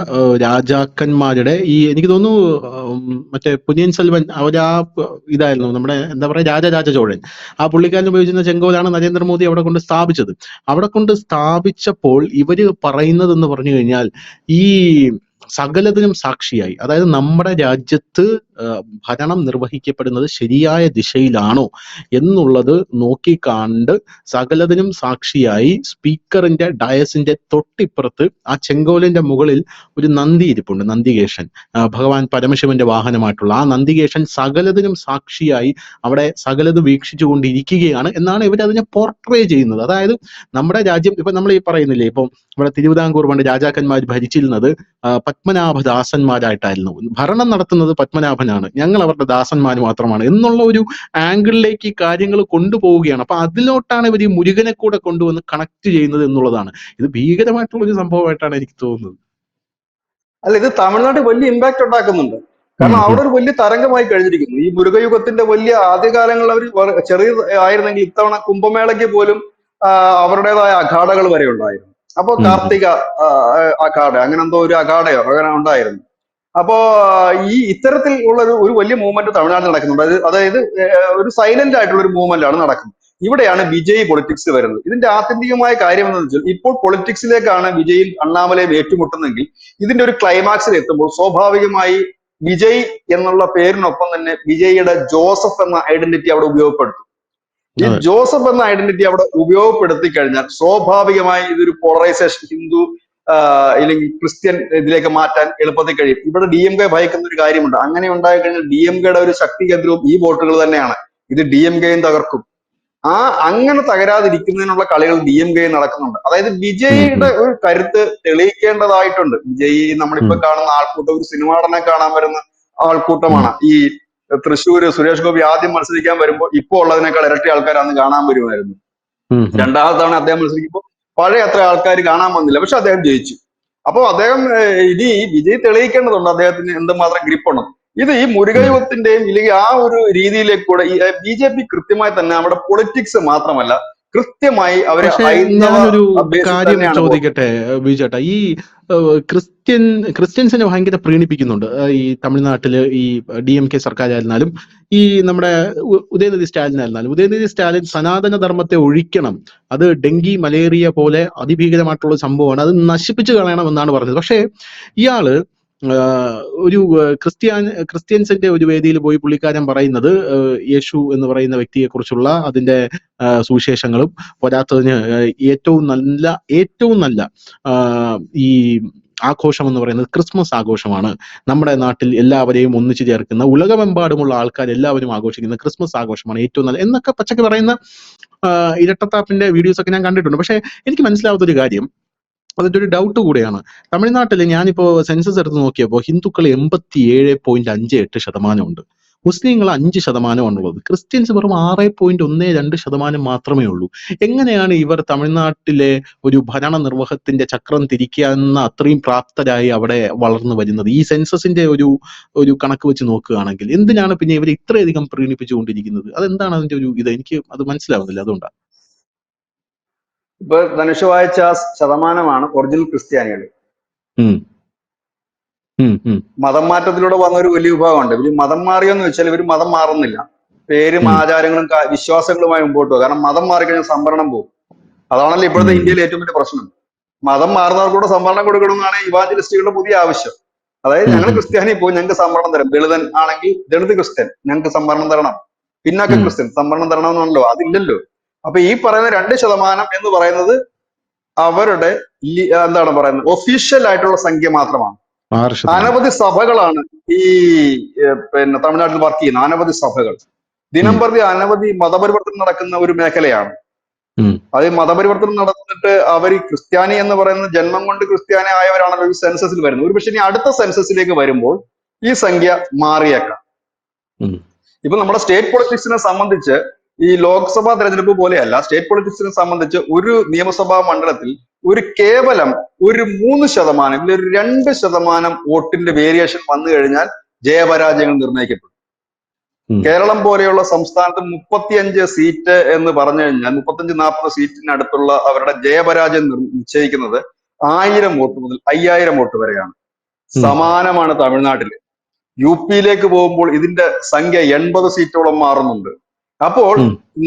രാജാക്കന്മാരുടെ എനിക്ക് തോന്നുന്നു മറ്റേ പൊന്നിയിൻ സെൽവൻ അവരാ ഇതായിരുന്നു നമ്മുടെ എന്താ പറയാ രാജരാജ ചോഴൻ. ആ പുള്ളിക്കാരൻ ഉപയോഗിച്ചിരുന്ന ചെങ്കോലാണ് നരേന്ദ്രമോദി അവിടെ കൊണ്ട് സ്ഥാപിച്ചത്. അവിടെ കൊണ്ട് സ്ഥാപിച്ചപ്പോൾ ഇവര് പറയുന്നത് എന്ന് പറഞ്ഞു കഴിഞ്ഞാൽ ഈ സകലതിനും സാക്ഷിയായി, അതായത് നമ്മുടെ രാജ്യത്ത് ഭരണം നിർവഹിക്കപ്പെടുന്നത് ശരിയായ ദിശയിലാണോ എന്നുള്ളത് നോക്കിക്കാണ്ട് സകലതിനും സാക്ഷിയായി സ്പീക്കറിന്റെ ഡയസിന്റെ തൊട്ടിപ്പുറത്ത് ആ ചെങ്കോലിന്റെ മുകളിൽ ഒരു നന്ദി ഇരിപ്പുണ്ട്, നന്ദികേശൻ, ഭഗവാൻ പരമശിവന്റെ വാഹനമായിട്ടുള്ള ആ നന്ദികേശൻ സകലതിനും സാക്ഷിയായി അവിടെ സകലത് വീക്ഷിച്ചുകൊണ്ടിരിക്കുകയാണ് എന്നാണ് ഇവർ അതിനെ പോർട്രേ ചെയ്യുന്നത്. അതായത് നമ്മുടെ രാജ്യം ഇപ്പൊ നമ്മൾ ഈ പറയുന്നില്ലേ, ഇപ്പം നമ്മുടെ തിരുവിതാംകൂർ പണ്ട് രാജാക്കന്മാർ ഭരിച്ചിരുന്നത് പത്മനാഭദാസന്മാരായിട്ടായിരുന്നു. ഭരണം നടത്തുന്നത് പത്മനാഭനാണ്, ഞങ്ങൾ അവരുടെ ദാസന്മാർ മാത്രമാണ് എന്നുള്ള ഒരു ആംഗിളിലേക്ക് കാര്യങ്ങൾ കൊണ്ടുപോവുകയാണ്. അപ്പൊ അതിലോട്ടാണ് ഇവർ ഈ മുരുകനെ കൂടെ കൊണ്ടുവന്ന് കണക്ട് ചെയ്യുന്നത് എന്നുള്ളതാണ്. ഇത് ഭീകരമായിട്ടുള്ള ഒരു സംഭവമായിട്ടാണ് എനിക്ക് തോന്നുന്നത്. അല്ല, ഇത് തമിഴ്നാട്ടിൽ വലിയ ഇമ്പാക്ട് ഉണ്ടാക്കുന്നുണ്ട്. കാരണം അവിടെ ഒരു വലിയ തരംഗമായി കഴിഞ്ഞിരിക്കുന്നു. ഈ മുരുകയുഗത്തിന്റെ വലിയ ആദ്യകാലങ്ങളിൽ അവർ ചെറിയ ആയിരുന്നെങ്കിൽ ഇത്തവണ കുംഭമേളയ്ക്ക് പോലും അവരുടേതായ അഖാഡകൾ വരെ ഉണ്ടായിരുന്നു. അപ്പോ കാർത്തിക അഖാഡ, അങ്ങനെ എന്തോ ഒരു അഖാഡയോ അങ്ങനെ ഉണ്ടായിരുന്നു. അപ്പോ ഈ ഇത്തരത്തിൽ ഉള്ള ഒരു വലിയ മൂവ്മെന്റ് തമിഴ്നാട്ടിൽ നടക്കുന്നുണ്ട്. അതായത് ഒരു സൈലന്റ് ആയിട്ടുള്ള ഒരു മൂവ്മെന്റ് ആണ് നടക്കുന്നത്. ഇവിടെയാണ് വിജയ് പൊളിറ്റിക്സ് വരുന്നത്. ഇതിന്റെ ആത്യന്തികമായ കാര്യം എന്ന് വെച്ചാൽ ഇപ്പോൾ പൊളിറ്റിക്സിലേക്കാണ് വിജയും അണ്ണാമലയും ഏറ്റുമുട്ടുന്നെങ്കിൽ ഇതിന്റെ ഒരു ക്ലൈമാക്സിൽ എത്തുമ്പോൾ സ്വാഭാവികമായി വിജയ് എന്നുള്ള പേരിനൊപ്പം തന്നെ വിജയിയുടെ ജോസഫ് എന്ന ഐഡന്റിറ്റി അവിടെ ഉപയോഗപ്പെടുത്തും. ഈ ജോസഫ് എന്ന ഐഡന്റിറ്റി അവിടെ ഉപയോഗപ്പെടുത്തി കഴിഞ്ഞാൽ സ്വാഭാവികമായി ഇതൊരു പോളറൈസേഷൻ, ഹിന്ദു അല്ലെങ്കിൽ ക്രിസ്ത്യൻ ഇതിലേക്ക് മാറ്റാൻ എളുപ്പത്തിൽ കഴിയും. ഇവിടെ DMK ഭയക്കുന്ന ഒരു കാര്യമുണ്ട്. അങ്ങനെ ഉണ്ടായി കഴിഞ്ഞാൽ DMKയുടെ ഒരു ശക്തി കേന്ദ്രവും ഈ വോട്ടുകൾ തന്നെയാണ്. ഇത് DMKയും തകർക്കും. അങ്ങനെ തകരാതിരിക്കുന്നതിനുള്ള കളികൾ DMK നടക്കുന്നുണ്ട്. അതായത് വിജയിയുടെ ഒരു കരുത്ത് തെളിയിക്കേണ്ടതായിട്ടുണ്ട്. വിജയ് നമ്മളിപ്പോ കാണുന്ന ആൾക്കൂട്ടം ഒരു സിനിമ നടനെ കാണാൻ വരുന്ന ആൾക്കൂട്ടമാണ്. ഈ തൃശ്ശൂര് സുരേഷ് ഗോപി ആദ്യം മത്സരിക്കാൻ വരുമ്പോൾ ഇപ്പോ ഉള്ളതിനേക്കാൾ ഇരട്ടി ആൾക്കാർ അന്ന് കാണാൻ വരുമായിരുന്നു. രണ്ടാമത്തെ തവണ അദ്ദേഹം മത്സരിക്കുമ്പോൾ പഴയ അത്ര ആൾക്കാർ കാണാൻ വന്നില്ല, പക്ഷെ അദ്ദേഹം ജയിച്ചു. അപ്പോൾ അദ്ദേഹം ഇനി വിജയ് തെളിയിക്കേണ്ടതുണ്ട് അദ്ദേഹത്തിന് എന്തുമാത്രം ഗ്രിപ്പുണ്ട്. ഇത് ഈ മുരുകയുഗത്തിന്റെയും ഇല്ലെങ്കിൽ ആ ഒരു രീതിയിലേക്ക് കൂടെ ഈ BJP കൃത്യമായി തന്നെ നമ്മുടെ പൊളിറ്റിക്സ് മാത്രമല്ല, കൃത്യമായി അവര് പക്ഷെ ഹൈന്ദവ ഞാനൊരു ബേസിൽ കാര്യം തന്നെയാണ് പോകുന്നത്. ചോദിക്കട്ടെ ബിജുചേട്ടാ, ഈ ക്രിസ്ത്യൻസിനെ ഭയങ്കര പ്രീണിപ്പിക്കുന്നുണ്ട്. ഈ തമിഴ്നാട്ടില് ഈ DMK സർക്കാരായിരുന്നാലും ഈ നമ്മുടെ ഉദയനിധി സ്റ്റാലിനായിരുന്നാലും, ഉദയനിധി സ്റ്റാലിൻ സനാതന ധർമ്മത്തെ ഒഴിക്കണം, അത് ഡെങ്കി മലേറിയ പോലെ അതിഭീകരമായിട്ടുള്ള സംഭവമാണ്, അത് നശിപ്പിച്ചു കളയണം എന്നാണ് പറഞ്ഞത്. പക്ഷേ ഇയാള് ഒരു ക്രിസ്ത്യൻസിന്റെ ഒരു വേദിയിൽ പോയി പുള്ളിക്കാരൻ പറയുന്നത് യേശു എന്ന് പറയുന്ന വ്യക്തിയെ കുറിച്ചുള്ള അതിന്റെ സുവിശേഷങ്ങളും പോരാത്തതിന് ഏറ്റവും നല്ല ഈ ആഘോഷം എന്ന് പറയുന്നത് ക്രിസ്മസ് ആഘോഷമാണ്. നമ്മുടെ നാട്ടിൽ എല്ലാവരെയും ഒന്നിച്ചു ചേർക്കുന്ന, ഉലകമെമ്പാടുമുള്ള ആൾക്കാർ എല്ലാവരും ആഘോഷിക്കുന്ന ക്രിസ്മസ് ആഘോഷമാണ് ഏറ്റവും നല്ല എന്നൊക്കെ പച്ചക്ക് പറയുന്ന ഇരട്ടത്താപ്പിന്റെ വീഡിയോസ് ഒക്കെ ഞാൻ കണ്ടിട്ടുണ്ട്. പക്ഷെ എനിക്ക് മനസ്സിലാവാത്തൊരു കാര്യം, അതിന്റെ ഒരു ഡൗട്ട് കൂടെയാണ്. തമിഴ്നാട്ടിൽ ഞാനിപ്പോ സെൻസസ് എടുത്ത് നോക്കിയപ്പോൾ ഹിന്ദുക്കൾ 87.58% ഉണ്ട്, മുസ്ലിങ്ങൾ 5%ആണുള്ളത്, ക്രിസ്ത്യൻസ് വെറും 6.12% മാത്രമേ ഉള്ളൂ. എങ്ങനെയാണ് ഇവർ തമിഴ്നാട്ടിലെ ഒരു ഭരണ നിർവഹത്തിന്റെ ചക്രം തിരിക്കാവുന്ന അത്രയും പ്രാപ്തരായി അവിടെ വളർന്നു വരുന്നത്? ഈ സെൻസസിന്റെ ഒരു കണക്ക് വെച്ച് നോക്കുകയാണെങ്കിൽ എന്തിനാണ് പിന്നെ ഇവർ ഇത്രയധികം പ്രീണിപ്പിച്ചുകൊണ്ടിരിക്കുന്നത്? അതെന്താണ് അതിന്റെ ഒരു ഇത്? എനിക്ക് അത് മനസ്സിലാവുന്നില്ല, അതുകൊണ്ടാണ്. ഇപ്പൊ ധനുഷ് വായിച്ച ശതമാനമാണ് ഒറിജിനൽ ക്രിസ്ത്യാനികൾ. മതം മാറ്റത്തിലൂടെ വന്ന ഒരു വലിയ വിഭാഗമുണ്ട്. ഇവര് മതം മാറിയെന്ന് വെച്ചാൽ ഇവർ മതം മാറുന്നില്ല, പേരും ആചാരങ്ങളും വിശ്വാസങ്ങളുമായി മുമ്പോട്ട് പോകും. കാരണം മതം മാറിക്കഴിഞ്ഞാൽ സംവരണം പോകും. അതാണല്ലോ ഇപ്പോഴത്തെ ഇന്ത്യയിലെ ഏറ്റവും വലിയ പ്രശ്നം. മതം മാറുന്നവർക്കൂടെ സംവരണം കൊടുക്കണമെന്നാണ് ഇവാഞ്ചലിസ്റ്റുകളുടെ പുതിയ ആവശ്യം. അതായത് ഞങ്ങൾ ക്രിസ്ത്യാനി പോയി ഞങ്ങൾക്ക് സംവരണം തരാം, ദളിതൻ ആണെങ്കിൽ ദളിത് ക്രിസ്ത്യൻ ഞങ്ങൾക്ക് സംവരണം തരണം, പിന്നാക്ക ക്രിസ്ത്യൻ സംവരണം തരണം എന്നാണല്ലോ. അതില്ലല്ലോ. അപ്പൊ ഈ പറയുന്ന 2% എന്ന് പറയുന്നത് അവരുടെ എന്താണ് പറയുന്നത് ഒഫീഷ്യൽ ആയിട്ടുള്ള സംഖ്യ മാത്രമാണ്. അനവധി സഭകളാണ് ഈ പിന്നെ തമിഴ്നാട്ടിൽ വർക്ക് ചെയ്യുന്ന അനവധി സഭകൾ. ദിനം പ്രതി അനവധി മതപരിവർത്തനം നടക്കുന്ന ഒരു മേഖലയാണ്. അത് മതപരിവർത്തനം നടന്നിട്ട് അവർ ക്രിസ്ത്യാനി എന്ന് പറയുന്ന ജന്മം കൊണ്ട് ക്രിസ്ത്യാനി ആയവരാണല്ലോ ഈ സെൻസസിൽ വരുന്നത്. ഒരു പക്ഷേ ഇനി അടുത്ത സെൻസസിലേക്ക് വരുമ്പോൾ ഈ സംഖ്യ മാറിയേക്കാം. ഇപ്പൊ നമ്മുടെ സ്റ്റേറ്റ് പൊളിറ്റിക്സിനെ സംബന്ധിച്ച് ഈ ലോക്സഭാ തെരഞ്ഞെടുപ്പ് പോലെയല്ല, സ്റ്റേറ്റ് പൊളിറ്റിക്സിനെ സംബന്ധിച്ച് ഒരു നിയമസഭാ മണ്ഡലത്തിൽ കേവലം ഒരു 3% ഇല്ല ഒരു 2% വോട്ടിന്റെ വേരിയേഷൻ വന്നു കഴിഞ്ഞാൽ ജയപരാജയങ്ങൾ നിർണ്ണയിക്കപ്പെടും. കേരളം പോലെയുള്ള സംസ്ഥാനത്ത് 35 സീറ്റ് എന്ന് പറഞ്ഞു കഴിഞ്ഞാൽ 35-40 സീറ്റിനടുത്തുള്ള അവരുടെ ജയപരാജയം നിശ്ചയിക്കുന്നത് 1000 വോട്ട് മുതൽ 5000 വോട്ട് വരെയാണ്. സമാനമാണ് തമിഴ്നാട്ടില്. UP-യിലേക്ക് പോകുമ്പോൾ ഇതിന്റെ സംഖ്യ 80 സീറ്റോളം മാറുന്നുണ്ട്. അപ്പോൾ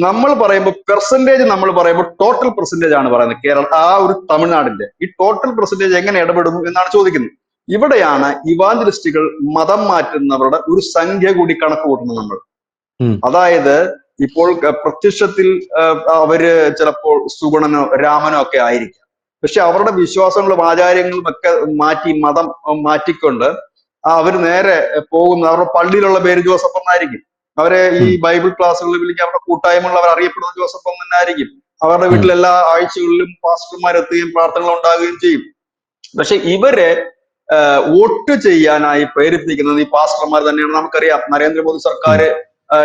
നമ്മൾ പറയുമ്പോൾ പെർസെന്റേജ് നമ്മൾ പറയുമ്പോൾ ടോട്ടൽ പെർസെന്റേജ് ആണ് പറയുന്നത്. കേരള ആ ഒരു തമിഴ്നാടിന്റെ ഈ ടോട്ടൽ പെർസെന്റേജ് എങ്ങനെ ഇടപെടുന്നു എന്നാണ് ചോദിക്കുന്നത്. ഇവിടെയാണ് ഇവാഞ്ചലിസ്റ്റുകൾ മതം മാറ്റുന്നവരുടെ ഒരു സംഖ്യ കൂടി കണക്ക് കൂട്ടുന്നത് നമ്മൾ. അതായത് ഇപ്പോൾ പ്രത്യക്ഷത്തിൽ അവര് ചിലപ്പോൾ സുഗുണനോ രാമനോ ഒക്കെ ആയിരിക്കാം, പക്ഷെ അവരുടെ വിശ്വാസങ്ങളും ആചാര്യങ്ങളും ഒക്കെ മാറ്റി മതം മാറ്റിക്കൊണ്ട് അവർ നേരെ പോകുന്ന അവരുടെ പള്ളിയിലുള്ള പേര് ജോസഫ് എന്നായിരിക്കും. അവരെ ഈ ബൈബിൾ ക്ലാസ്സുകളിൽ വിളിക്കുക, അവരുടെ കൂട്ടായ്മകളിൽ അവർ അറിയപ്പെടുന്ന ജോസഫ് എന്ന് ആയിരിക്കും. അവരുടെ വീട്ടിൽ എല്ലാ ആഴ്ചകളിലും പാസ്റ്റർമാരെത്തുകയും പ്രാർത്ഥനകൾ ഉണ്ടാകുകയും ചെയ്യും. പക്ഷെ ഇവരെ വോട്ട് ചെയ്യാനായി പ്രേരിപ്പിക്കുന്നത് ഈ പാസ്റ്റർമാർ തന്നെയാണ്. നമുക്കറിയാം നരേന്ദ്രമോദി സർക്കാർ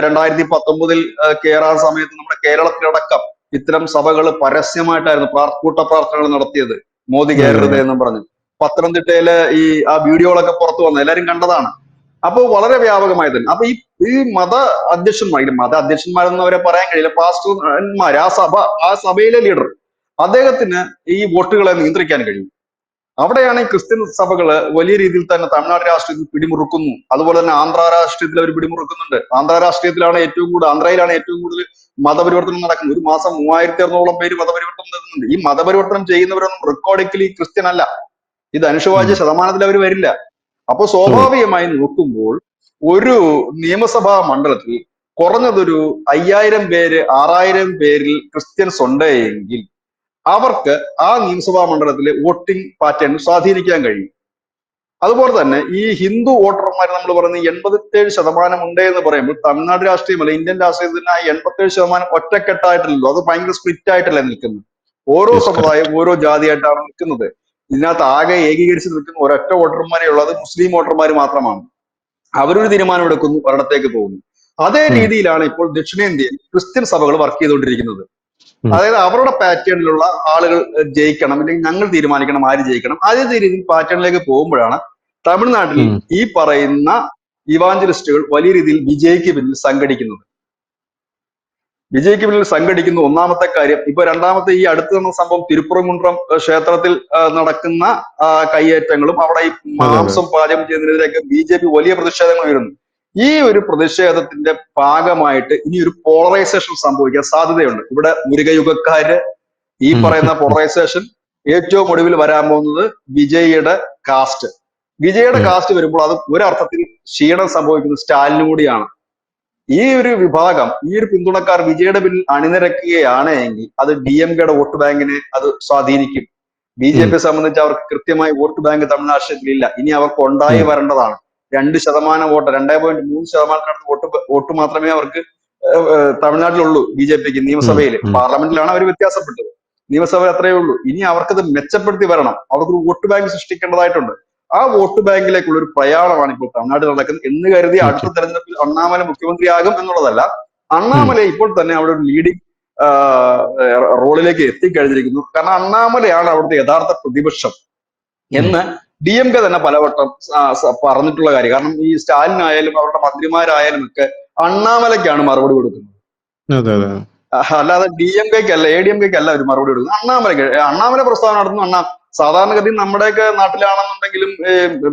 2019 കയറാൻ സമയത്ത് നമ്മുടെ കേരളത്തിലടക്കം ഇത്തരം സഭകൾ പരസ്യമായിട്ടായിരുന്നു കൂട്ടപ്രാർത്ഥനകൾ നടത്തിയത്. മോദി കയറരുത് എന്നും പറഞ്ഞു. പത്തനംതിട്ടയില് ആ വീഡിയോകളൊക്കെ പുറത്തു വന്നത് എല്ലാവരും കണ്ടതാണ്. അപ്പോൾ വളരെ വ്യാപകമായി തന്നെ. അപ്പൊ ഈ മത അധ്യക്ഷന്മാരെന്ന് അവരെ പറയാൻ കഴിയില്ല, പാസ്റ്റർമാർ, ആ സഭയിലെ ലീഡർ, അദ്ദേഹത്തിന് ഈ വോട്ടുകളെ നിയന്ത്രിക്കാൻ കഴിയും. അവിടെയാണ് ഈ ക്രിസ്ത്യൻ സഭകള് വലിയ രീതിയിൽ തന്നെ തമിഴ്നാട് രാഷ്ട്രീയത്തിൽ പിടിമുറുക്കുന്നു. അതുപോലെ തന്നെ ആന്ധ്ര രാഷ്ട്രീയത്തിൽ അവർ പിടിമുറുക്കുന്നുണ്ട്. ആന്ധ്ര രാഷ്ട്രീയത്തിലാണ് ആന്ധ്രയിലാണ് ഏറ്റവും കൂടുതൽ മതപരിവർത്തനം നടക്കുന്നത്. ഒരു മാസം 3600 പേര് മതപരിവർത്തനം നടത്തുന്നുണ്ട്. ഈ മതപരിവർത്തനം ചെയ്യുന്നവരൊന്നും റെക്കോർഡിക്കലി ക്രിസ്ത്യൻ അല്ല. ഇത് അനുശോചിച്ച ശതമാനത്തിൽ അവർ വരില്ല. അപ്പൊ സ്വാഭാവികമായി നോക്കുമ്പോൾ ഒരു നിയമസഭാ മണ്ഡലത്തിൽ കുറഞ്ഞതൊരു 5000 പേര് 6000 പേരിൽ ക്രിസ്ത്യൻസ് ഉണ്ട് എങ്കിൽ അവർക്ക് ആ നിയമസഭാ മണ്ഡലത്തിലെ വോട്ടിംഗ് പാറ്റേൺ സ്വാധീനിക്കാൻ കഴിയും. അതുപോലെ തന്നെ ഈ ഹിന്ദു വോട്ടർമാർ നമ്മൾ പറയുന്നത് 87% ഉണ്ട് എന്ന് പറയുമ്പോൾ തമിഴ്നാട് രാഷ്ട്രീയമല്ല, ഇന്ത്യൻ രാഷ്ട്രീയത്തിന് ആ 87% ഒറ്റക്കെട്ടായിട്ടല്ലോ, അത് ഭയങ്കര സ്പ്ലിറ്റ് ആയിട്ടല്ല നിൽക്കുന്നത്. ഓരോ സമുദായം ഓരോ ജാതിയായിട്ടാണ് നിൽക്കുന്നത്. ഇതിനകത്ത് ആകെ ഏകീകരിച്ച് നിൽക്കുന്ന ഒരൊറ്റ വോട്ടർമാരേ ഉള്ളൂ, അത് മുസ്ലിം വോട്ടർമാർ മാത്രമാണ്. അവരൊരു തീരുമാനം എടുക്കുന്നു, ഒരിടത്തേക്ക് പോകുന്നു. അതേ രീതിയിലാണ് ഇപ്പോൾ ദക്ഷിണേന്ത്യയിൽ ക്രിസ്ത്യൻ സഭകൾ വർക്ക് ചെയ്തുകൊണ്ടിരിക്കുന്നത്. അതായത് അവരുടെ പാറ്റേണിലുള്ള ആളുകൾ ജയിക്കണം, അല്ലെങ്കിൽ ഞങ്ങൾ തീരുമാനിക്കണം ആര് ജയിക്കണം, അതേ രീതിയിൽ പാറ്റേണിലേക്ക് പോകുമ്പോഴാണ് തമിഴ്നാട്ടിൽ ഈ പറയുന്ന ഇവാഞ്ചലിസ്റ്റുകൾ വലിയ രീതിയിൽ വിജയ്ക്ക് പിന്നിൽ സംഘടിക്കുന്നത്. ഒന്നാമത്തെ കാര്യം. ഇപ്പൊ രണ്ടാമത്തെ ഈ അടുത്ത് നടന്ന സംഭവം തിരുപ്പുറംകുன்றம் ക്ഷേത്രത്തിൽ നടക്കുന്ന കയ്യേറ്റങ്ങളും അവിടെ ഈ മാംസം പാചകം ചെയ്യുന്നതിനെതിരെയൊക്കെ BJP വലിയ പ്രതിഷേധങ്ങൾ ഉയരുന്നു. ഈ ഒരു പ്രതിഷേധത്തിന്റെ ഭാഗമായിട്ട് ഇനി ഒരു പോളറൈസേഷൻ സംഭവിക്കാൻ സാധ്യതയുണ്ട്. ഇവിടെ മുരുകയുഗക്കാര് ഈ പറയുന്ന പോളറൈസേഷൻ ഏറ്റവും ഒടുവിൽ വരാൻ പോകുന്നത് വിജയുടെ കാസ്റ്റ് വരുമ്പോൾ അത് ഒരർത്ഥത്തിൽ ക്ഷീണം സംഭവിക്കുന്നത് സ്റ്റാലിനും കൂടിയാണ്. ഈ ഒരു വിഭാഗം, ഈ ഒരു പിന്തുണക്കാർ വിജയുടെ പിന്നിൽ അണിനിരക്കുകയാണ് എങ്കിൽ അത് DMKയുടെ വോട്ട് ബാങ്കിനെ അത് സ്വാധീനിക്കും. BJPയെ സംബന്ധിച്ച് അവർക്ക് കൃത്യമായി വോട്ട് ബാങ്ക് തമിഴ് രാഷ്ട്രീയത്തിലില്ല. ഇനി അവർക്ക് ഉണ്ടായി വരേണ്ടതാണ്. 2% വോട്ട്, 2.3% വോട്ട് മാത്രമേ അവർക്ക് തമിഴ്നാട്ടിലുള്ളൂ BJPക്ക് നിയമസഭയിൽ. പാർലമെന്റിലാണ് അവർ വ്യത്യാസപ്പെട്ടത്, നിയമസഭ അത്രയേ ഉള്ളൂ. ഇനി അവർക്കത് മെച്ചപ്പെടുത്തി വരണം, അവർക്കൊരു വോട്ട് ബാങ്ക് സൃഷ്ടിക്കേണ്ടതായിട്ടുണ്ട്. ആ വോട്ട് ബാങ്കിലേക്കുള്ള ഒരു പ്രയാണമാണ് ഇപ്പോൾ തമിഴ്നാട്ടിൽ നടക്കുന്നത് എന്ന് കരുതി അടുത്ത തെരഞ്ഞെടുപ്പിൽ അണ്ണാമല മുഖ്യമന്ത്രിയാകും എന്നുള്ളതല്ല. അണ്ണാമല ഇപ്പോൾ തന്നെ അവിടെ ഒരു ലീഡിംഗ് റോളിലേക്ക് എത്തിക്കഴിഞ്ഞിരിക്കുന്നു. കാരണം അണ്ണാമലയാണ് അവിടുത്തെ യഥാർത്ഥ പ്രതിപക്ഷം എന്ന് DMK തന്നെ പലവട്ടം പറഞ്ഞിട്ടുള്ള കാര്യം. കാരണം ഈ സ്റ്റാലിൻ ആയാലും അവരുടെ മന്ത്രിമാരായാലും ഒക്കെ അണ്ണാമലയ്ക്കാണ് മറുപടി കൊടുക്കുന്നത്, അല്ലാതെ DMKക്കല്ല ADMKക്കല്ല അവർ മറുപടി കൊടുക്കുന്നത്, അണ്ണാമലയ്ക്ക്. അണ്ണാമല പ്രസ്താവന നടത്തുന്നു. സാധാരണഗതി നമ്മുടെയൊക്കെ നാട്ടിലാണെന്നുണ്ടെങ്കിലും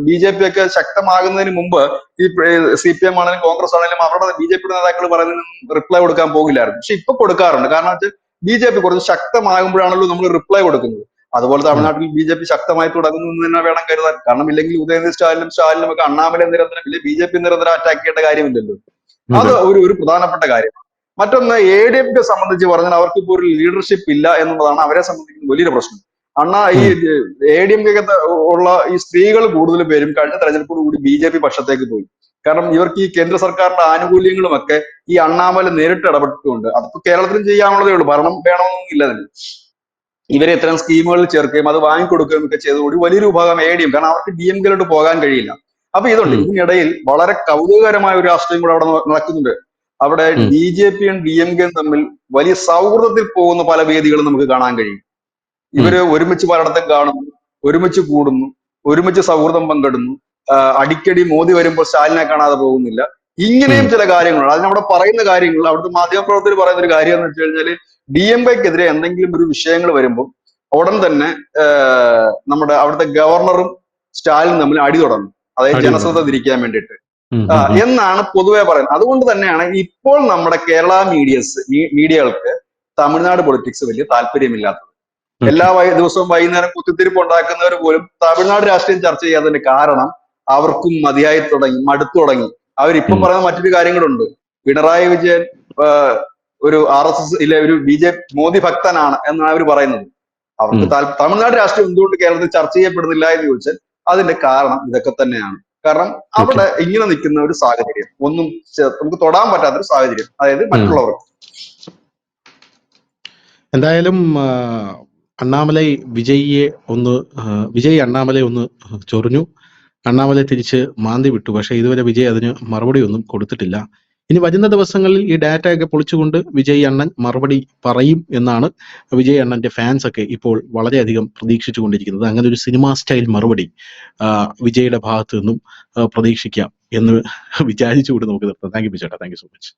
BJP ഒക്കെ ശക്തമാകുന്നതിന് മുമ്പ് ഈ CPM ആണെങ്കിലും കോൺഗ്രസ് ആണെങ്കിലും അവരുടെ BJPയുടെ നേതാക്കൾ പറയുന്നതിന് റിപ്ലൈ കൊടുക്കാൻ പോകില്ലായിരുന്നു. പക്ഷെ ഇപ്പൊ കൊടുക്കാറുണ്ട്. കാരണം വെച്ചാൽ BJP കുറച്ച് ശക്തമാകുമ്പോഴാണല്ലോ നമ്മൾ റിപ്ലൈ കൊടുക്കുന്നത്. അതുപോലെ തമിഴ്നാട്ടിൽ BJP ശക്തമായി തുടങ്ങുന്നു എന്ന് തന്നെ വേണം കരുതാൻ. കാരണം ഇല്ലെങ്കിൽ ഉദയനിധി സ്റ്റാലിനും ഒക്കെ അണ്ണാമല നിരന്തരം ഇല്ല, BJP നിരന്തരം അറ്റാക്ക് ചെയ്യേണ്ട കാര്യമില്ലല്ലോ. അത് ഒരു പ്രധാനപ്പെട്ട കാര്യമാണ്. മറ്റൊന്ന്, ADMKയെ സംബന്ധിച്ച് പറഞ്ഞാൽ അവർക്ക് ഇപ്പോൾ ഒരു ലീഡർഷിപ്പ് ഇല്ല എന്നുള്ളതാണ് അവരെ സംബന്ധിക്കുന്ന വലിയൊരു പ്രശ്നം. ഈ ADMK ഉള്ള ഈ സ്ത്രീകൾ കൂടുതൽ പേരും കഴിഞ്ഞ തെരഞ്ഞെടുപ്പോട് കൂടി BJP പക്ഷത്തേക്ക് പോയി. കാരണം ഇവർക്ക് ഈ കേന്ദ്ര സർക്കാരിന്റെ ആനുകൂല്യങ്ങളും ഒക്കെ ഈ അണ്ണാമല നേരിട്ട് ഇടപെട്ടിട്ടുണ്ട്. അതിപ്പോ കേരളത്തിലും ചെയ്യാനുള്ളതേ ഉള്ളൂ, ഭരണം വേണമെന്നൊന്നും ഇല്ല അതിന്. ഇവരെ ഇത്തരം സ്കീമുകളിൽ ചേർക്കുകയും അത് വാങ്ങിക്കൊടുക്കുകയും ഒക്കെ ചെയ്തതുകൂടി വലിയൊരു വിഭാഗം ADMK, കാരണം അവർക്ക് DMKയിലോട്ട് പോകാൻ കഴിയില്ല. അപ്പൊ ഇതുണ്ട്. ഇതിനിടയിൽ വളരെ കൗതുകകരമായ ഒരു രാഷ്ട്രീയം കൂടെ അവിടെ നടക്കുന്നുണ്ട്. അവിടെ BJPയും DMKയും തമ്മിൽ വലിയ സൗഹൃദത്തിൽ പോകുന്ന പല വേദികളും നമുക്ക് കാണാൻ കഴിയും. ഇവര് ഒരുമിച്ച് പലയിടത്തും കാണുന്നു, ഒരുമിച്ച് കൂടുന്നു, ഒരുമിച്ച് സൗഹൃദം പങ്കിടുന്നു. അടിക്കടി മോദി വരുമ്പോൾ സ്റ്റാലിനെ കാണാതെ പോകുന്നില്ല. ഇങ്ങനെയും ചില കാര്യങ്ങളുണ്ട്. അതിനവിടെ പറയുന്ന കാര്യങ്ങൾ, അവിടുത്തെ മാധ്യമപ്രവർത്തകർ പറയുന്ന ഒരു കാര്യം എന്ന് വെച്ച് കഴിഞ്ഞാൽ DMKക്കെതിരെ എന്തെങ്കിലും ഒരു വിഷയങ്ങൾ വരുമ്പോൾ ഉടൻ തന്നെ നമ്മുടെ അവിടുത്തെ ഗവർണറും സ്റ്റാലിനും തമ്മിൽ അടി തുടങ്ങും, അതായത് ജനശ്രദ്ധ തിരിക്കാൻ വേണ്ടിയിട്ട് എന്നാണ് പൊതുവെ പറയുന്നത്. അതുകൊണ്ട് തന്നെയാണ് ഇപ്പോൾ നമ്മുടെ കേരള മീഡിയകൾക്ക് തമിഴ്നാട് പൊളിറ്റിക്സ് വലിയ താല്പര്യമില്ലാത്തത്. എല്ലാ ദിവസവും വൈകുന്നേരം കുത്തിത്തിരിപ്പ് ഉണ്ടാക്കുന്നവർ പോലും തമിഴ്നാട് രാഷ്ട്രീയം ചർച്ച ചെയ്യാത്തതിന്റെ കാരണം അവർക്കും മതിയായി തുടങ്ങി, മടുത്തു തുടങ്ങി. അവരിപ്പം പറയുന്ന മറ്റൊരു കാര്യങ്ങളുണ്ട്. പിണറായി വിജയൻ ഒരു RSS ഇല്ല, ഒരു BJP മോദി ഭക്തനാണ് എന്നാണ് അവർ പറയുന്നത്. അവർക്ക് തമിഴ്നാട് രാഷ്ട്രീയം എന്തുകൊണ്ട് കേരളത്തിൽ ചർച്ച ചെയ്യപ്പെടുന്നില്ല എന്ന് ചോദിച്ചാൽ അതിന്റെ കാരണം ഇതൊക്കെ തന്നെയാണ്. കാരണം അവിടെ ഇങ്ങനെ നിൽക്കുന്ന ഒരു സാഹചര്യം, ഒന്നും നമുക്ക് തൊടാൻ പറ്റാത്തൊരു സാഹചര്യം, അതായത് മറ്റുള്ളവർക്ക്. എന്തായാലും വിജയ് അണ്ണാമലയെ ഒന്ന് ചൊറിഞ്ഞു, അണ്ണാമലയെ തിരിച്ച് മാന്തി വിട്ടു. പക്ഷെ ഇതുവരെ വിജയ് അതിന് മറുപടി ഒന്നും കൊടുത്തിട്ടില്ല. ഇനി വരുന്ന ദിവസങ്ങളിൽ ഈ ഡാറ്റയൊക്കെ പൊളിച്ചുകൊണ്ട് വിജയ് അണ്ണൻ മറുപടി പറയും എന്നാണ് വിജയ് അണ്ണന്റെ ഫാൻസ് ഒക്കെ ഇപ്പോൾ വളരെയധികം പ്രതീക്ഷിച്ചു കൊണ്ടിരിക്കുന്നത്. അങ്ങനെ ഒരു സിനിമാ സ്റ്റൈൽ മറുപടി വിജയുടെ ഭാഗത്തു നിന്നും പ്രതീക്ഷിക്കാം എന്ന് വിചാരിച്ചുകൊണ്ട് നമുക്ക് നിർത്താം. താങ്ക് യു ചേട്ടാ, താങ്ക് യു സോ മച്ച്.